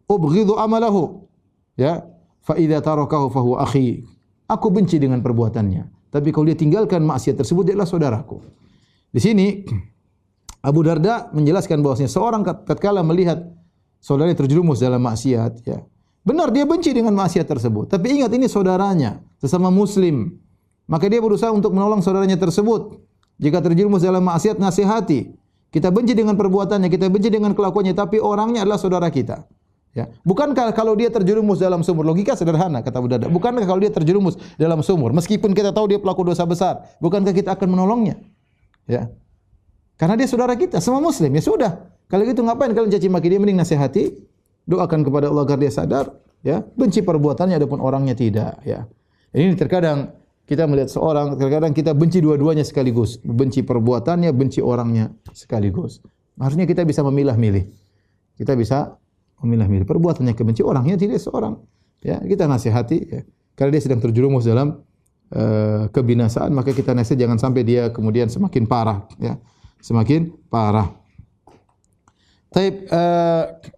ubghidhu amalahu. Ya, fa idza tarakahu fa huwa akhi. Aku benci dengan perbuatannya, tapi kalau dia tinggalkan maksiat tersebut, dia adalah saudaraku. Di sini Abu Darda menjelaskan bahwasanya seorang tatkala melihat saudaranya terjerumus dalam maksiat, ya, benar dia benci dengan maksiat tersebut, tapi ingat ini saudaranya, sesama muslim. Maka dia berusaha untuk menolong saudaranya tersebut. Jika terjerumus dalam maksiat, nasihati. Kita benci dengan perbuatannya, kita benci dengan kelakuannya, tapi orangnya adalah saudara kita. Ya. Bukankah kalau dia terjerumus dalam sumur, logika sederhana kata Abu Darda, bukankah kalau dia terjerumus dalam sumur, meskipun kita tahu dia pelaku dosa besar, bukankah kita akan menolongnya? Ya. Karena dia saudara kita, semua muslim, ya sudah. Kalau gitu ngapain kalian caci maki dia, mending nasihati, doakan kepada Allah agar dia sadar, ya, benci perbuatannya adapun orangnya tidak, ya. Ini terkadang kita melihat seorang, terkadang kita benci dua-duanya sekaligus. Benci perbuatannya, benci orangnya sekaligus. Harusnya kita bisa memilah-milih. Kita bisa memilah-milih. Perbuatannya kebenci, orangnya tidak seorang. Ya, kita nasihati. Ya. Karena dia sedang terjerumus dalam kebinasaan, maka kita nasihat jangan sampai dia kemudian semakin parah. Ya. Semakin parah.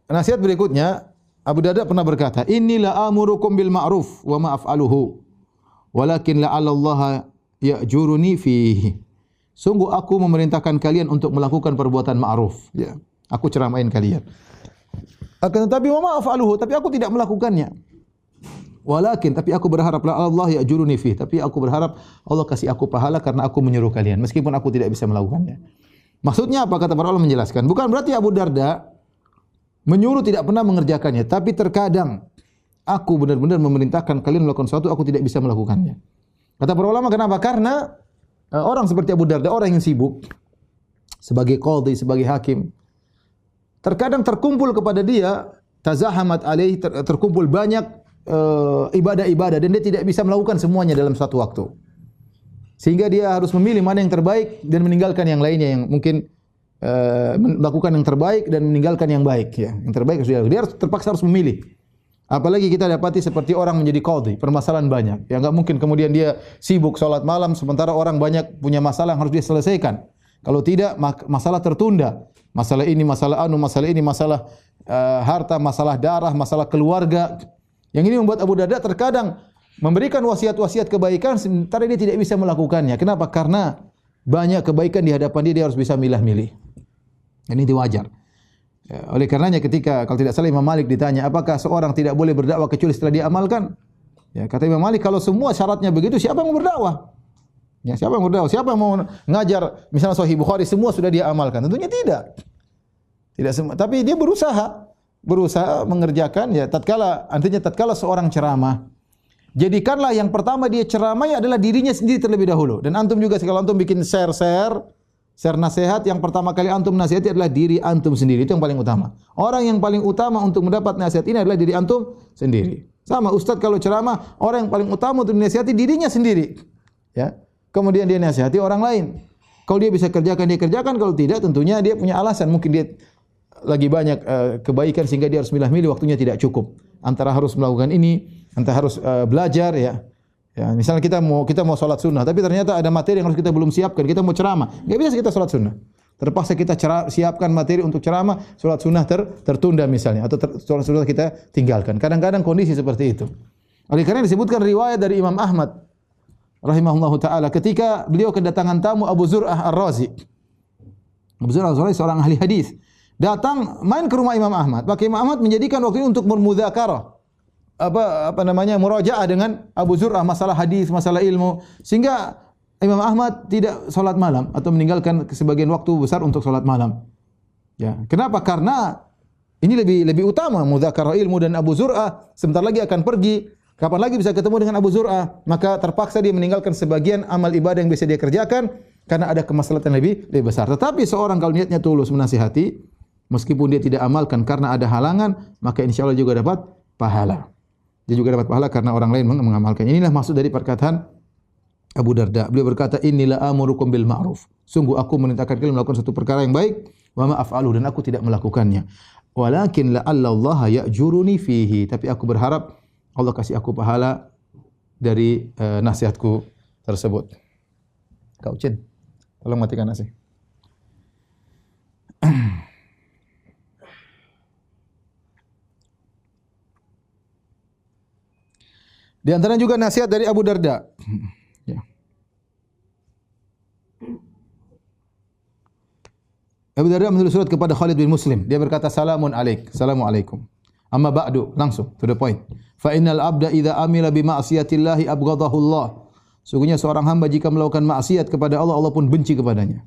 Nasihat berikutnya, Abu Darda pernah berkata, Inilah amurukum bil ma'ruf wa ma'af'aluhu. Walakin la'allallaha ya'juruni fihi. Sungguh aku memerintahkan kalian untuk melakukan perbuatan ma'ruf. Ya, aku ceramain kalian. Akan tetapi wa ma'afaluhu, tapi aku tidak melakukannya. Walakin, tapi aku berharap la'allallaha ya'juruni fihi. Tapi aku berharap Allah kasih aku pahala karena aku menyuruh kalian, meskipun aku tidak bisa melakukannya. Maksudnya apa? Kata para ulama menjelaskan. Bukan berarti Abu Darda menyuruh tidak pernah mengerjakannya, tapi terkadang aku benar-benar memerintahkan kalian melakukan sesuatu, aku tidak bisa melakukannya. Kata para ulama, kenapa? Karena orang seperti Abu Darda, orang yang sibuk sebagai qadhi, sebagai hakim, terkadang terkumpul kepada dia tazahamat alaih, terkumpul banyak ibadah-ibadah dan dia tidak bisa melakukan semuanya dalam satu waktu. Sehingga dia harus memilih mana yang terbaik dan meninggalkan yang lainnya yang mungkin melakukan yang terbaik dan meninggalkan yang baik, ya. Yang terbaik dia terpaksa harus memilih. Apalagi kita dapati seperti orang menjadi qadhi, permasalahan banyak. Ya enggak mungkin kemudian dia sibuk salat malam sementara orang banyak punya masalah yang harus dia selesaikan. Kalau tidak masalah tertunda. Masalah ini, masalah anu, masalah ini, masalah harta, masalah darah, masalah keluarga. Yang ini membuat Abu Darda terkadang memberikan wasiat-wasiat kebaikan sementara dia tidak bisa melakukannya. Kenapa? Karena banyak kebaikan di hadapan dia harus bisa milah-milih. Ini wajar. Ya, oleh karenanya ketika kalau tidak salah Imam Malik ditanya, apakah seorang tidak boleh berdakwah kecuali setelah dia amalkan? Ya, kata Imam Malik, kalau semua syaratnya begitu, siapa yang mau berdakwah? Ya, siapa yang mau berdakwah? Siapa yang mau ngajar misalnya Sahih Bukhari semua sudah dia amalkan? Tentunya tidak. Tidak semua, tapi dia berusaha mengerjakan, ya, tatkala seorang ceramah, jadikanlah yang pertama dia ceramah adalah dirinya sendiri terlebih dahulu. Dan antum juga kalau antum bikin share nasihat, yang pertama kali antum nasihati adalah diri antum sendiri. Itu yang paling utama. Orang yang paling utama untuk mendapat nasihat ini adalah diri antum sendiri. Sama ustaz kalau ceramah, orang yang paling utama untuk menasihati dirinya sendiri. Ya. Kemudian dia nasihati orang lain. Kalau dia bisa kerjakan, dia kerjakan. Kalau tidak, tentunya dia punya alasan. Mungkin dia lagi banyak kebaikan sehingga dia harus milah-milih, waktunya tidak cukup. Antara harus melakukan ini, antara harus belajar, ya. Ya, misalnya kita mau salat sunnah, tapi ternyata ada materi yang harus kita belum siapkan. Kita mau ceramah, enggak bisa kita salat sunnah. Terpaksa kita siapkan materi untuk ceramah, salat sunnah tertunda misalnya, atau salat sunnah kita tinggalkan. Kadang-kadang kondisi seperti itu. Oleh karena disebutkan riwayat dari Imam Ahmad rahimahullahu taala ketika beliau kedatangan tamu Abu Zur'ah Ar-Razi. Abu Zur'ah Ar-Razi seorang ahli hadis. Datang main ke rumah Imam Ahmad. Maka Imam Ahmad menjadikan waktu itu untuk bermudzakarah. Murajaah dengan Abu Zur'ah masalah hadis, masalah ilmu, sehingga Imam Ahmad tidak salat malam atau meninggalkan sebagian waktu besar untuk salat malam. Ya, kenapa? Karena ini lebih utama mudzakarah ilmu, dan Abu Zur'ah sebentar lagi akan pergi. Kapan lagi bisa ketemu dengan Abu Zur'ah? Maka terpaksa dia meninggalkan sebagian amal ibadah yang bisa dia kerjakan karena ada kemaslahatan lebih besar. Tetapi seorang kalau niatnya tulus menasihati, meskipun dia tidak amalkan karena ada halangan, maka insyaallah juga dapat pahala. Dia juga dapat pahala karena orang lain mengamalkan. Inilah maksud dari perkataan Abu Darda. Beliau berkata, "Inilah amurukum bil ma'ruf." Sungguh aku memerintahkan kalian melakukan satu perkara yang baik, wa ma af'alu, dan aku tidak melakukannya. Walakin la'alla Allah ya'juruni fihi. Tapi aku berharap Allah kasih aku pahala dari nasihatku tersebut. Kak Ucin, tolong matikan nasi. Di antara juga nasihat dari Abu Darda. Ya. Abu Darda menulis surat kepada Khalid bin Muslim. Dia berkata, "Salamun alaik, assalamualaikum. Amma ba'du," langsung to the point. "Fa innal abda idza amila bi ma'siyatillahi abghadahu Allah." Sungguhnya seorang hamba jika melakukan maksiat kepada Allah, Allah pun benci kepadanya.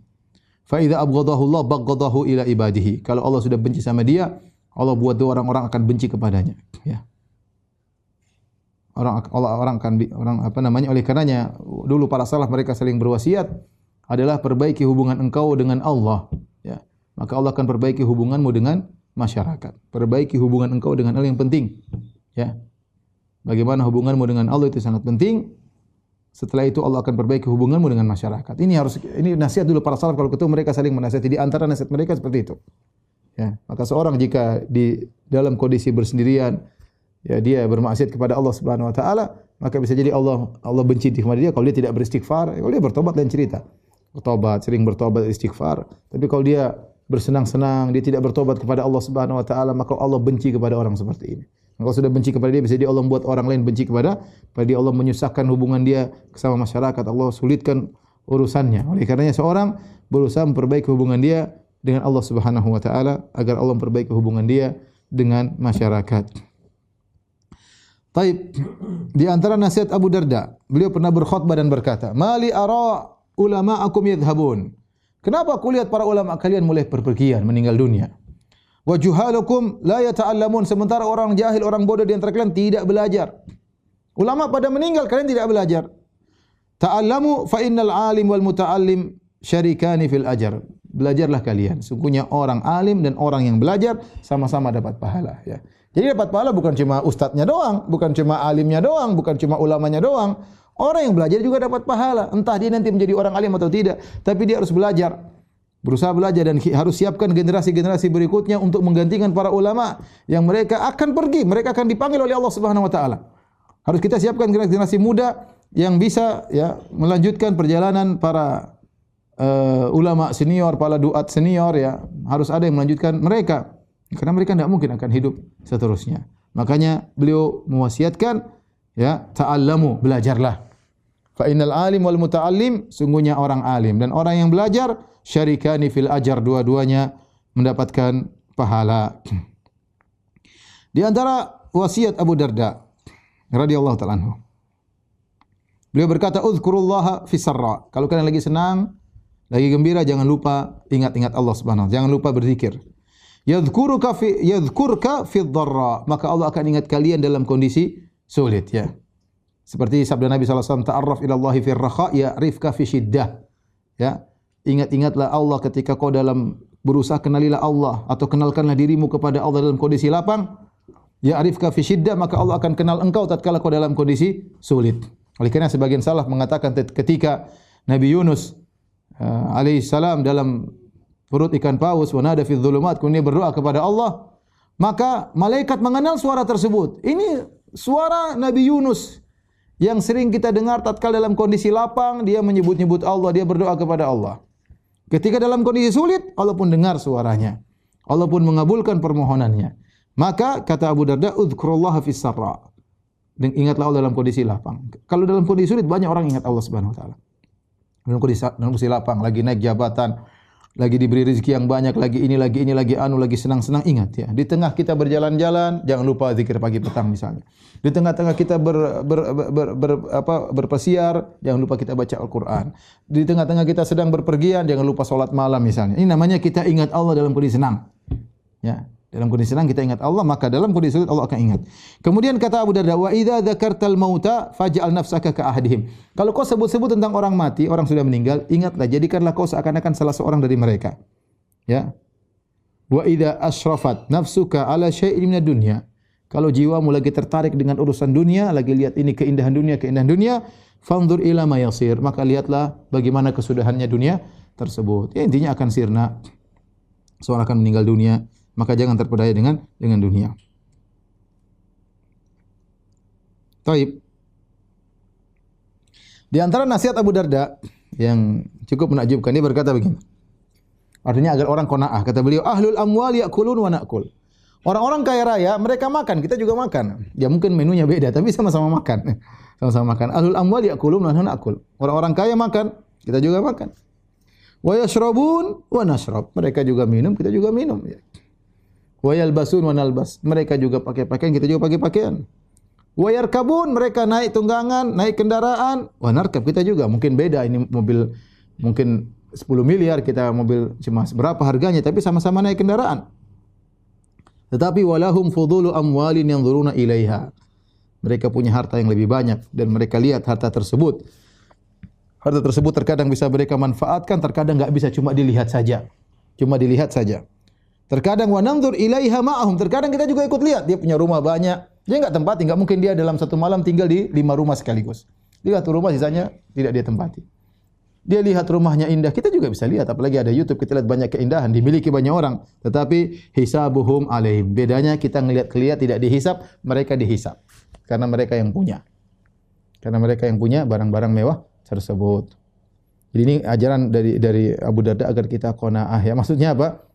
Fa idza abghadahu Allah baghadahu ila ibadihi. Kalau Allah sudah benci sama dia, Allah buat orang-orang akan benci kepadanya. Ya. Orang oleh karenanya dulu para salaf mereka saling berwasiat adalah perbaiki hubungan engkau dengan Allah, ya. Maka Allah akan perbaiki hubunganmu dengan masyarakat. Perbaiki hubungan engkau dengan Allah yang penting, ya. Bagaimana hubunganmu dengan Allah itu sangat penting. Setelah itu Allah akan perbaiki hubunganmu dengan masyarakat. Ini nasihat dulu para salaf kalau ketemu mereka saling menasihati. Di antara nasihat mereka seperti itu. Ya, maka seorang jika di dalam kondisi bersendirian, ya dia bermaksiat kepada Allah Subhanahu wa taala, maka bisa jadi Allah benci kepada dia kalau dia tidak beristighfar. Kalau dia bertobat lain cerita. Sering bertobat istighfar. Tapi kalau dia bersenang-senang, dia tidak bertobat kepada Allah Subhanahu wa taala, maka Allah benci kepada orang seperti ini. Kalau sudah benci kepada dia, bisa jadi Allah membuat orang lain benci kepada dia, Allah menyusahkan hubungan dia sama masyarakat, Allah sulitkan urusannya. Oleh karenanya seorang berusaha memperbaiki hubungan dia dengan Allah Subhanahu wa taala agar Allah memperbaiki hubungan dia dengan masyarakat. Taib. Di antara nasihat Abu Darda, beliau pernah berkhutbah dan berkata, "Mali ara ulama'akum yadhhabun." Kenapa aku lihat para ulama kalian mulai berpergian, meninggal dunia? "Wa juhalukum la yata'allamun." Sementara orang jahil, orang bodoh di antara kalian tidak belajar. Ulama pada meninggal, kalian tidak belajar. "Ta'allamu fa innal alim wal muta'allim syarikani fil ajr." Belajarlah kalian. Sungguhnya orang alim dan orang yang belajar sama-sama dapat pahala, ya. Jadi dapat pahala bukan cuma ustadznya doang, bukan cuma alimnya doang, bukan cuma ulamanya doang. Orang yang belajar juga dapat pahala. Entah dia nanti menjadi orang alim atau tidak, tapi dia harus belajar. Berusaha belajar dan harus siapkan generasi-generasi berikutnya untuk menggantikan para ulama yang mereka akan pergi, mereka akan dipanggil oleh Allah Subhanahu wa taala. Harus kita siapkan generasi muda yang bisa, ya, melanjutkan perjalanan para ulama senior, para duat senior, ya. Harus ada yang melanjutkan mereka. Karena mereka tidak mungkin akan hidup seterusnya. Makanya beliau mewasiatkan, ya, ta'allamu, belajarlah. Fa innal alim wal muta'allim, sungguhnya orang alim dan orang yang belajar syarikani fil ajar, dua-duanya mendapatkan pahala. Di antara wasiat Abu Darda radhiyallahu ta'ala anhu, beliau berkata, "Udzkurullaha fi sarra." Kalau kalian lagi senang, lagi gembira, jangan lupa ingat-ingat Allah Subhanahu wa taala, jangan lupa berzikir. Yadhkurka fi dharra, maka Allah akan ingat kalian dalam kondisi sulit, ya. Seperti sabda Nabi sallallahu alaihi wasallam, "Ta'arraf ila Allahi fi ar-rakha ya'rifka fi syiddah." Ya, ingat-ingatlah Allah ketika kau dalam berusaha, kenalilah Allah atau kenalkanlah dirimu kepada Allah dalam kondisi lapang. Ya'rifka fi syiddah, maka Allah akan kenal engkau tatkala kau dalam kondisi sulit. Oleh karena sebagian salaf mengatakan ketika Nabi Yunus alaihi salam dalam perut ikan paus, wa nada fi dzulumat, kemudian berdoa kepada Allah, maka malaikat mengenal suara tersebut. Ini suara Nabi Yunus yang sering kita dengar tatkala dalam kondisi lapang, dia menyebut-nyebut Allah, dia berdoa kepada Allah. Ketika dalam kondisi sulit, Allah pun dengar suaranya. Allah pun mengabulkan permohonannya. Maka kata Abu Darda, "Udzkurullaha fis sarra." Dan ingatlah Allah dalam kondisi lapang. Kalau dalam kondisi sulit, banyak orang ingat Allah Subhanahu wa taala. Dalam kondisi lapang, lagi naik jabatan, lagi diberi rezeki yang banyak, lagi senang-senang, ingat, ya. Di tengah kita berjalan-jalan, jangan lupa zikir pagi petang misalnya. Di tengah-tengah kita berpesiar, jangan lupa kita baca Al-Qur'an. Di tengah-tengah kita sedang berpergian, jangan lupa salat malam misalnya. Ini namanya kita ingat Allah dalam kondisi senang. Ya, dalam kondisi senang kita ingat Allah, maka dalam kondisi sulit Allah akan ingat. Kemudian kata Abu Darda, "Wa idza dzakartal mauta faj'al nafsaka ka ahadihim." Kalau kau sebut-sebut tentang orang mati, orang sudah meninggal, ingatlah, jadikanlah kau seakan-akan salah seorang dari mereka. Ya. Wa idza asyrafat nafsuka ala syai'in minad dunya. Kalau jiwamu lagi tertarik dengan urusan dunia, lagi lihat ini keindahan dunia, fanzur ila ma yasir, maka lihatlah bagaimana kesudahannya dunia tersebut. Ya, intinya akan sirna. Seorang akan meninggal dunia, maka jangan terpedaya dengan dunia. Taib. Di antara nasihat Abu Darda yang cukup menakjubkan, dia berkata begini. Artinya agar orang qanaah. Kata beliau, ahlul amwal ya'kulun wa na'kul. Orang-orang kaya raya, mereka makan, kita juga makan. Ya mungkin menunya beda, tapi sama-sama makan. Sama-sama makan. Ahlul amwal ya'kulun wa na'kul. Orang-orang kaya makan, kita juga makan. Wa yashrabun wa nashrab. Mereka juga minum, kita juga minum. Wa yalbasun wa nalbas. Mereka juga pakai pakaian, kita juga pakai pakaian. Wa yarkabun, mereka naik tunggangan, naik kendaraan. Wa narkab, kita juga. Mungkin beda, ini mobil mungkin 10 miliar, kita mobil cuma berapa harganya, tapi sama-sama naik kendaraan. Tetapi walahum fudulu amwalin yanzuruna ilaiha. Mereka punya harta yang lebih banyak dan mereka lihat harta tersebut. Harta tersebut terkadang bisa mereka manfaatkan, terkadang enggak bisa, cuma dilihat saja. Cuma dilihat saja. Terkadang wa nanzur ilaiha ma'ahum, terkadang kita juga ikut lihat, dia punya rumah banyak. Dia enggak tempati, enggak mungkin dia dalam satu malam tinggal di 5 rumah sekaligus. Dia satu rumah sisanya tidak dia tempati. Dia lihat rumahnya indah, kita juga bisa lihat, apalagi ada YouTube, kita lihat banyak keindahan, dimiliki banyak orang. Tetapi hisabuhum alaihim. Bedanya kita ngelihat tidak dihisab, mereka dihisab. Karena mereka yang punya. Karena mereka yang punya barang-barang mewah tersebut. Jadi ini ajaran dari Abu Darda agar kita qanaah ya. Maksudnya apa?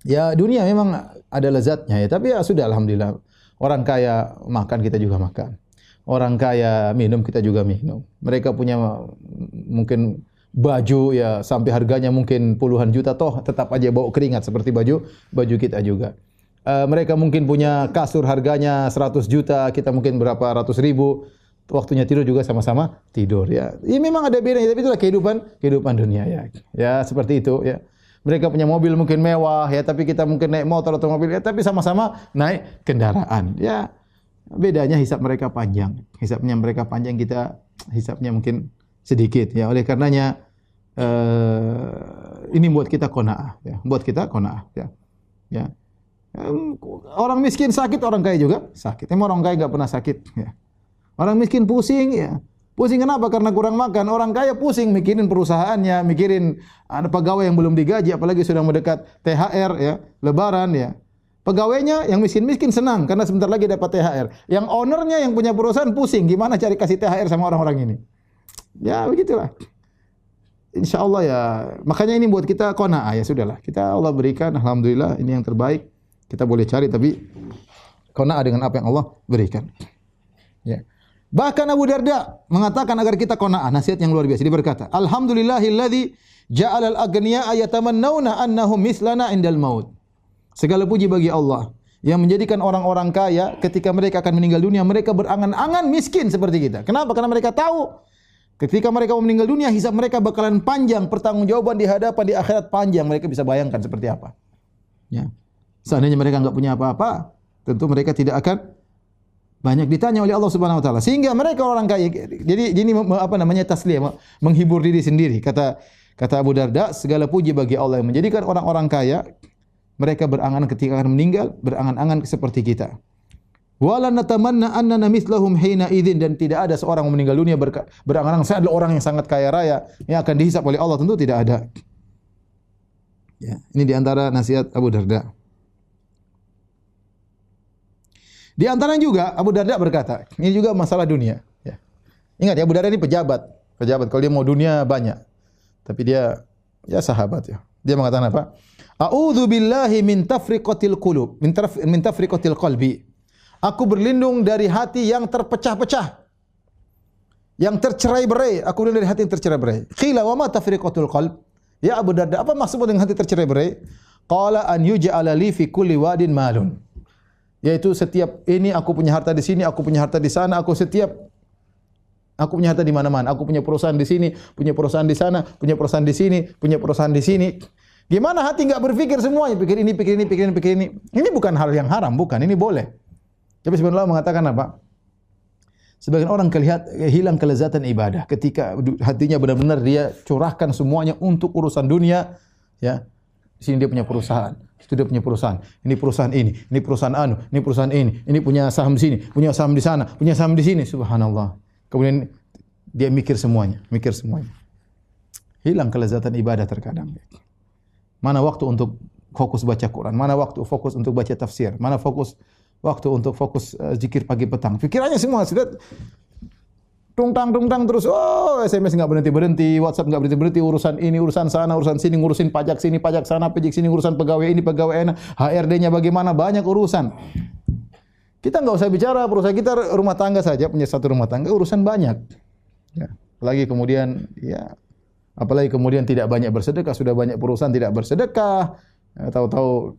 Ya dunia memang ada lezatnya ya, tapi ya sudah alhamdulillah. Orang kaya makan, kita juga makan. Orang kaya minum, kita juga minum. Mereka punya mungkin baju ya sampai harganya mungkin puluhan juta, toh tetap aja bau keringat seperti baju kita juga. Mereka mungkin punya kasur harganya 100 juta, kita mungkin berapa ratus ribu. Waktunya tidur juga sama-sama tidur ya. Ini memang ada bedanya, tapi itulah kehidupan dunia ya. Ya seperti itu ya. Mereka punya mobil mungkin mewah ya, tapi kita mungkin naik motor atau mobil ya, tapi sama-sama naik kendaraan. Ya bedanya hisab mereka panjang. Hisabnya mereka panjang, kita hisabnya mungkin sedikit ya. Oleh karenanya ini buat kita qanaah ya. Buat kita qanaah ya. Ya. Orang miskin sakit, orang kaya juga sakit. Emang orang kaya enggak pernah sakit ya. Orang miskin pusing ya. Pusing kenapa? Karena kurang makan. Orang kaya pusing mikirin perusahaannya, mikirin ada pegawai yang belum digaji, apalagi sudah mendekat THR ya, lebaran ya. Pegawainya yang miskin-miskin senang karena sebentar lagi dapat THR. Yang ownernya yang punya perusahaan pusing gimana cari kasih THR sama orang-orang ini. Ya begitulah. InsyaAllah ya. Makanya ini buat kita qanaah ya, sudahlah. Kita Allah berikan, alhamdulillah ini yang terbaik. Kita boleh cari tapi qanaah dengan apa yang Allah berikan. Ya. Bahkan Abu Darda mengatakan agar kita qanaah, nasihat yang luar biasa. Dia berkata, alhamdulillahilladzi ja'alal aghniya'a yatamannawna annahum mislana indal maut. Segala puji bagi Allah yang menjadikan orang-orang kaya ketika mereka akan meninggal dunia, mereka berangan-angan miskin seperti kita. Kenapa? Karena mereka tahu ketika mereka mau meninggal dunia, hisab mereka bakalan panjang, pertanggungjawaban di hadapan di akhirat panjang. Mereka bisa bayangkan seperti apa. Ya. Seandainya mereka enggak punya apa-apa, tentu mereka tidak akan banyak ditanya oleh Allah Subhanahu wa taala. Sehingga mereka orang kaya. Jadi ini apa namanya tasliyah, menghibur diri sendiri. Kata Abu Darda, segala puji bagi Allah yang menjadikan orang-orang kaya mereka berangan ketika akan meninggal, berangan-angan seperti kita. Wala natamanna annana mithlahum hina idzin, dan tidak ada seorang yang meninggal dunia berangan-angan saya adalah orang yang sangat kaya raya yang akan dihisab oleh Allah, tentu tidak ada. Ya, ini di antara nasihat Abu Darda. Di antaranya juga Abu Darda berkata, ini juga masalah dunia. Ya. Ingat ya, Abu Darda ini pejabat. Kalau dia mau dunia banyak, tapi dia ya sahabat ya. Dia mengatakan apa? A'udzu billahi min tafriqatil qulub, min tafriqatil qalbi. Aku berlindung dari hati yang terpecah-pecah, yang tercerai-berai. Aku berlindung dari hati yang tercerai-berai. Qila wa ma tafriqatul qalb? Ya Abu Darda, apa maksudnya dengan hati tercerai-berai? Qala an yuj'ala li fi kulli wadin malun. Yaitu setiap ini aku punya harta di sini, aku punya harta di sana, aku punya harta di mana-mana. Aku punya perusahaan di sini, punya perusahaan di sana, punya perusahaan di sini, punya perusahaan di sini. Gimana hati enggak berpikir semuanya, pikir ini, pikir ini, pikir ini, pikir ini. Ini bukan hal yang haram, bukan, ini boleh. Tapi sebenarnya Allah mengatakan apa? Sebagian orang hilang kelezatan ibadah ketika hatinya benar-benar dia curahkan semuanya untuk urusan dunia, ya. Di sini dia punya perusahaan, itu dia punya perusahaan. Ini perusahaan ini perusahaan anu, ini perusahaan ini punya saham di sini, punya saham di sana, punya saham di sini. Subhanallah. Kemudian dia mikir semuanya. Hilang kelezatan ibadah terkadang. Mana waktu untuk fokus baca Quran, mana waktu fokus untuk baca tafsir, mana waktu untuk fokus zikir pagi petang. Pikirannya semua sudah tungtang terus. Oh, SMS enggak berhenti-berhenti, WhatsApp enggak berhenti-berhenti, urusan ini, urusan sana, urusan sini, ngurusin pajak sini, pajak sana, pajak sini, urusan pegawai ini, pegawai ini, HRD-nya bagaimana, banyak urusan. Kita enggak usah bicara perusahaan kita, rumah tangga saja, punya satu rumah tangga, urusan banyak. Ya, apalagi kemudian tidak banyak bersedekah, sudah banyak perusahaan tidak bersedekah, tahu-tahu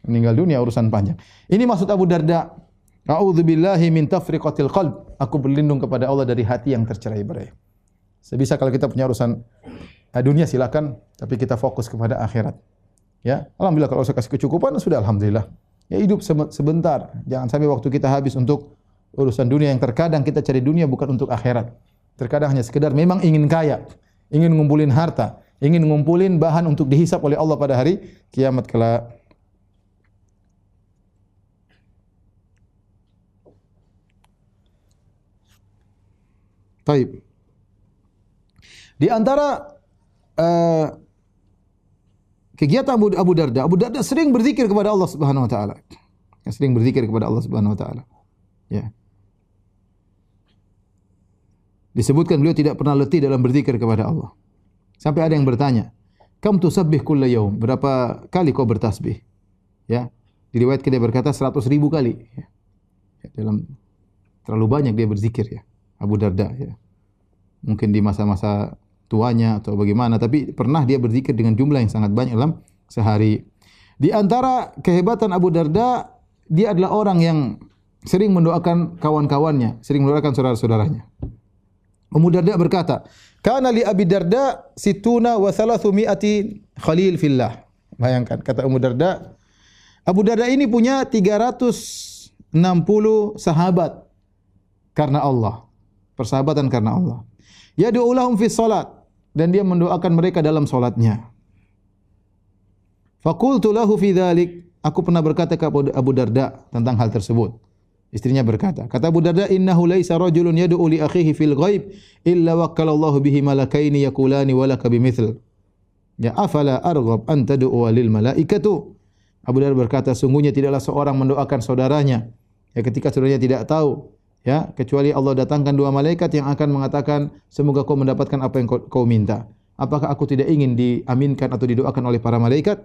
meninggal dunia, urusan panjang. Ini maksud Abu Darda. A'udzubillahi min tafriqatil qalb. Aku berlindung kepada Allah dari hati yang tercerai-berai. Sebisa kalau kita punya urusan dunia silakan, tapi kita fokus kepada akhirat. Ya, alhamdulillah kalau saya kasih kecukupan sudah alhamdulillah. Ya hidup sebentar. Jangan sampai waktu kita habis untuk urusan dunia yang terkadang kita cari dunia bukan untuk akhirat. Terkadang hanya sekedar memang ingin kaya, ingin ngumpulin harta, ingin ngumpulin bahan untuk dihisap oleh Allah pada hari kiamat kelak. Taib. Di antara kegiatan Abu Darda sering berzikir kepada Allah Subhanahu wa taala. Sering berzikir kepada Allah Subhanahu wa taala. Ya. Disebutkan beliau tidak pernah letih dalam berzikir kepada Allah. Sampai ada yang bertanya, "Kam tusabbih kulla yaum?" Berapa kali kau bertasbih? Ya. Diriwayatkan dia berkata 100.000 kali. Ya. Dalam terlalu banyak dia berzikir ya. Abu Darda ya. Mungkin di masa-masa tuanya atau bagaimana, tapi pernah dia berzikir dengan jumlah yang sangat banyak dalam sehari. Di antara kehebatan Abu Darda, dia adalah orang yang sering mendoakan kawan-kawannya, sering mendoakan saudara-saudaranya. Abu Darda berkata, "Kana li Abi Darda situna wa 300 khalil fillah." Bayangkan, kata Abu Darda ini punya 360 sahabat karena Allah. Persahabatan karena Allah. Yad'u lahum fi salat, dan dia mendoakan mereka dalam salatnya. Faqultu lahu fi dzalik, aku pernah berkata kepada Abu Darda tentang hal tersebut. Istrinya berkata, kata Abu Darda, "Innahu laisa rajulun yad'u li akhihi fil ghaib illa wakkalallahu bihi malakaini yaqulani walaka bimithl." Ya afala arghab an tad'u lil malaikatu. Abu Darda berkata, sungguhnya tidaklah seorang mendoakan saudaranya ya ketika saudaranya tidak tahu, ya, kecuali Allah datangkan 2 malaikat yang akan mengatakan, semoga kau mendapatkan apa yang kau minta. Apakah aku tidak ingin diaminkan atau didoakan oleh para malaikat?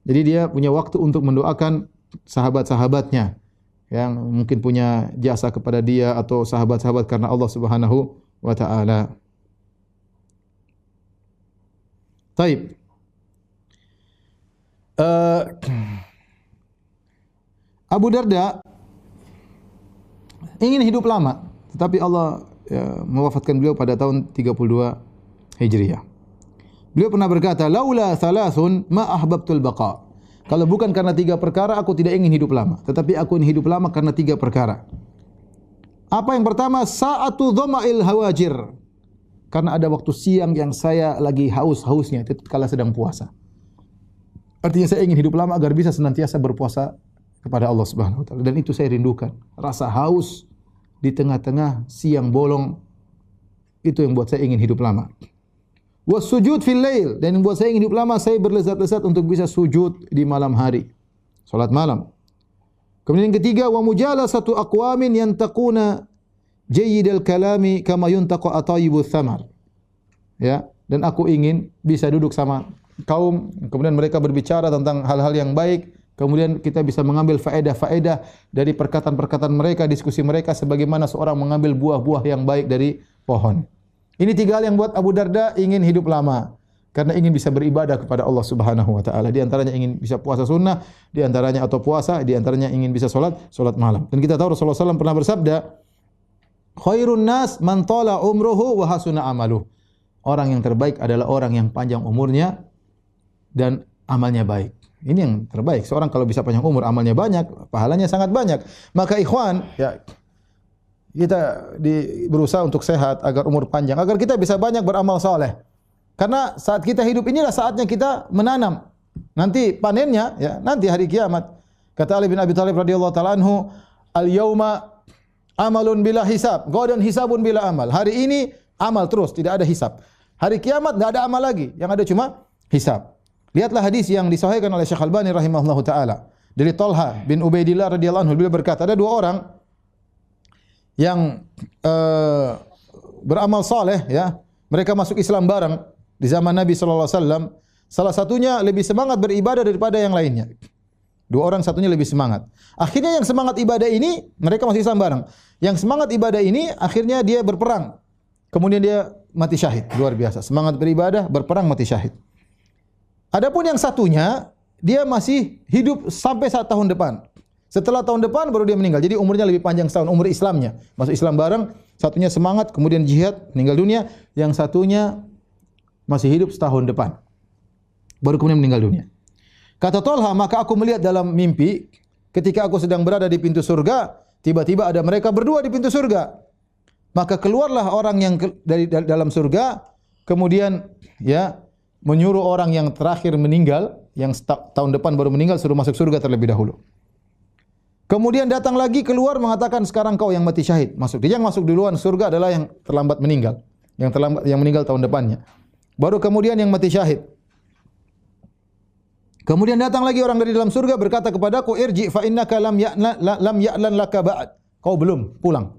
Jadi dia punya waktu untuk mendoakan sahabat-sahabatnya yang mungkin punya jasa kepada dia atau sahabat-sahabat karena Allah Subhanahu wa taala. Taib. Abu Darda ingin hidup lama, tetapi Allah mewafatkan beliau pada tahun 32 Hijriah. Beliau pernah berkata, "Laula thalathun ma ahbabtul baqa." Kalau bukan karena 3 perkara, aku tidak ingin hidup lama. Tetapi aku ingin hidup lama karena 3 perkara. Apa yang pertama? Sa'atu dhama'il hawajir. Karena ada waktu siang yang saya lagi haus-hausnya, itu kala sedang puasa. Artinya saya ingin hidup lama agar bisa senantiasa berpuasa kepada Allah Subhanahu wa taala, dan itu saya rindukan. Rasa haus di tengah-tengah siang bolong itu yang buat saya ingin hidup lama. Was-sujud fil lail, dan yang buat saya ingin hidup lama, saya berlezat-lezat untuk bisa sujud di malam hari, salat malam. Kemudian yang ketiga, wa mujalasatu aqwamin yantaquna jayyidal kalami kama yuntaqu atayibus thamar. Ya, dan aku ingin bisa duduk sama kaum, kemudian mereka berbicara tentang hal-hal yang baik, kemudian kita bisa mengambil faedah-faedah dari perkataan-perkataan mereka, diskusi mereka, sebagaimana seorang mengambil buah-buah yang baik dari pohon. Ini 3 hal yang buat Abu Darda ingin hidup lama, karena ingin bisa beribadah kepada Allah Subhanahu wa taala. Di antaranya ingin bisa puasa sunnah, di antaranya atau puasa, di antaranya ingin bisa salat malam. Dan kita tahu Rasulullah SAW pernah bersabda, "Khairun nas man tala umruhu wa hasuna amaluh." Orang yang terbaik adalah orang yang panjang umurnya dan amalnya baik. Ini yang terbaik. Seorang kalau bisa panjang umur, amalnya banyak, pahalanya sangat banyak. Maka ikhwan, ya, kita berusaha untuk sehat agar umur panjang, agar kita bisa banyak beramal saleh. Karena saat kita hidup inilah saatnya kita menanam. Nanti panennya, ya, nanti hari kiamat. Kata Ali bin Abi Thalib radhiyallahu taala anhu, "Al-yauma amalun bila hisab, ghadan hisabun bila amal." Hari ini amal terus, tidak ada hisab. Hari kiamat enggak ada amal lagi, yang ada cuma hisab. Lihatlah hadis yang disahihkan oleh Syekh Albani rahimahullahu taala dari Talha bin Ubaidillah radhiyallahu anhu. Beliau berkata, ada dua orang yang beramal saleh, ya. Mereka masuk Islam bareng di zaman Nabi sallallahu alaihi wasallam. Salah satunya lebih semangat beribadah daripada yang lainnya. Dua orang, satunya lebih semangat. Akhirnya yang semangat ibadah ini, mereka masuk Islam bareng. Yang semangat ibadah ini akhirnya dia berperang. Kemudian dia mati syahid. Luar biasa. Semangat beribadah, berperang, mati syahid. Adapun yang satunya, dia masih hidup sampai saat tahun depan. Setelah tahun depan baru dia meninggal. Jadi umurnya lebih panjang setahun, umur Islamnya. Masuk Islam bareng, satunya semangat, kemudian jihad, meninggal dunia. Yang satunya masih hidup setahun depan. Baru kemudian meninggal dunia. Kata Talha, maka aku melihat dalam mimpi, ketika aku sedang berada di pintu surga, tiba-tiba ada mereka berdua di pintu surga. Maka keluarlah orang yang dari dalam surga, kemudian ya menyuruh orang yang terakhir meninggal, yang tahun depan baru meninggal, suruh masuk surga terlebih dahulu. Kemudian datang lagi keluar mengatakan, sekarang kau yang mati syahid, masuk. Dia yang masuk duluan surga adalah yang terlambat meninggal, yang meninggal tahun depannya. Baru kemudian yang mati syahid. Kemudian datang lagi orang dari dalam surga berkata kepadaku, irji fa innaka lam ya'lan laka ba'd. Kau belum pulang.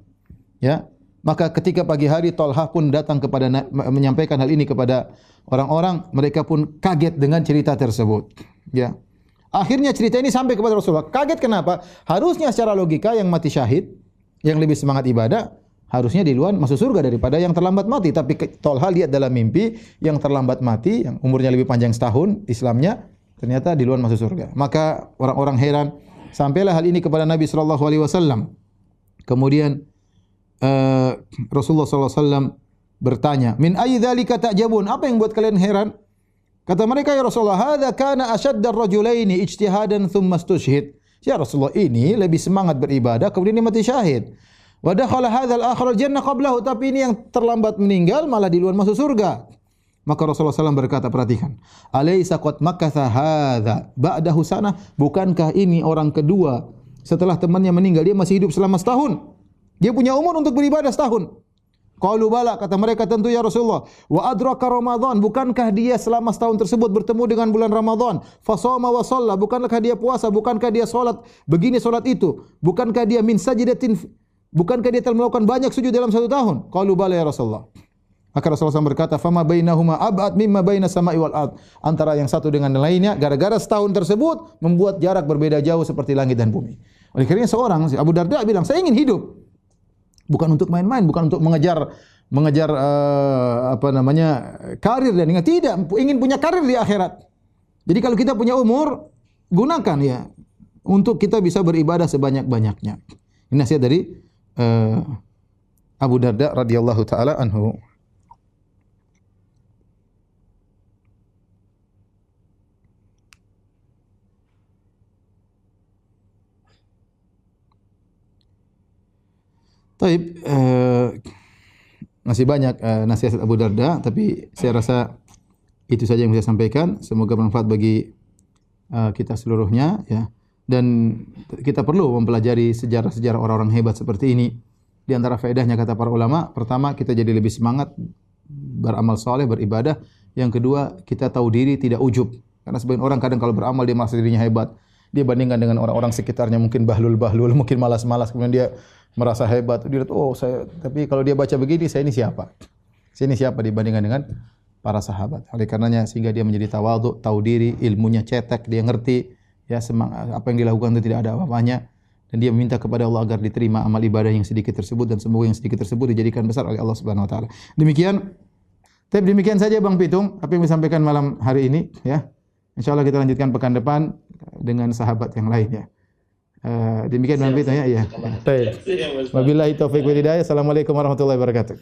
Ya. Maka ketika pagi hari Talha pun datang kepada menyampaikan hal ini kepada orang-orang, mereka pun kaget dengan cerita tersebut. Ya. Akhirnya cerita ini sampai kepada Rasulullah. Kaget kenapa? Harusnya secara logika yang mati syahid, yang lebih semangat ibadah, harusnya duluan masuk surga daripada yang terlambat mati. Tapi Talha lihat dalam mimpi yang terlambat mati, yang umurnya lebih panjang setahun Islamnya, ternyata di luar masuk surga. Maka orang-orang heran. Sampailah hal ini kepada Nabi sallallahu alaihi wasallam. Kemudian Rasulullah sallallahu alaihi wasallam bertanya, "Min ayyi dzalika ta'jabun?" Apa yang buat kalian heran? Kata mereka, "Ya Rasulullah, hadza kana ashaddar rajulaini ijtihadan thumma istushhid." Ya Rasulullah, ini lebih semangat beribadah kemudian dia mati syahid. Wa dakhala hadzal akhir al-jannah qablahu, tapi ini yang terlambat meninggal malah di luar masuk surga. Maka Rasulullah SAW berkata, perhatikan, alaysa qad makatha hadza ba'dahu sanah? Bukankah ini orang kedua setelah temannya meninggal dia masih hidup selama setahun? Dia punya umur untuk beribadah setahun. Qalu bala, kata mereka, tentu ya Rasulullah. Wa adraka Ramadan, bukankah dia selama setahun tersebut bertemu dengan bulan Ramadan? Fa shoma wa shalla, bukankah dia puasa? Bukankah dia salat begini salat itu? Bukankah dia min sajdatin, bukankah dia telah melakukan banyak sujud dalam satu tahun? Qalu bala ya Rasulullah. Maka Rasulullah SAW berkata, "Fama bainahuma ab'ad mimma baina sama'i wal ard." Antara yang satu dengan yang lainnya, gara-gara setahun tersebut membuat jarak berbeda jauh seperti langit dan bumi. Oleh karena seorang Abu Darda bilang, "Saya ingin hidup. Bukan untuk main-main, bukan untuk mengejar karir dan ingat, tidak, ingin punya karir di akhirat." Jadi kalau kita punya umur, gunakan ya untuk kita bisa beribadah sebanyak-banyaknya. Ini nasihat dari Abu Darda radhiyallahu taala anhu. Taib, masih banyak nasihat Abu Darda, tapi saya rasa itu saja yang saya sampaikan. Semoga bermanfaat bagi kita seluruhnya, ya. Dan kita perlu mempelajari sejarah-sejarah orang-orang hebat seperti ini. Di antara faedahnya kata para ulama, pertama kita jadi lebih semangat beramal saleh, beribadah. Yang kedua, kita tahu diri, tidak ujub. Karena sebagian orang kadang kalau beramal dia merasa dirinya hebat. Dia bandingkan dengan orang-orang sekitarnya, mungkin bahlul-bahlul, mungkin malas-malas, kemudian dia merasa hebat. Dia lihat, oh saya, tapi kalau dia baca begini, saya ini siapa? Saya ini siapa dibandingkan dengan para sahabat. Oleh karenanya sehingga dia menjadi tawadhu, tahu diri, ilmunya cetek, dia ngerti ya apa yang dilakukan itu tidak ada apa-apanya, dan dia meminta kepada Allah agar diterima amal ibadah yang sedikit tersebut, dan semoga yang sedikit tersebut dijadikan besar oleh Allah Subhanahu wa taala. Demikian saja Bang Pitung apa yang disampaikan malam hari ini, ya. Insyaallah kita lanjutkan pekan depan dengan sahabat yang lain, ya. Demikian Bang Pitung, ya. Baik. Wabillahi taufiq wal hidayah. Assalamualaikum warahmatullahi wabarakatuh.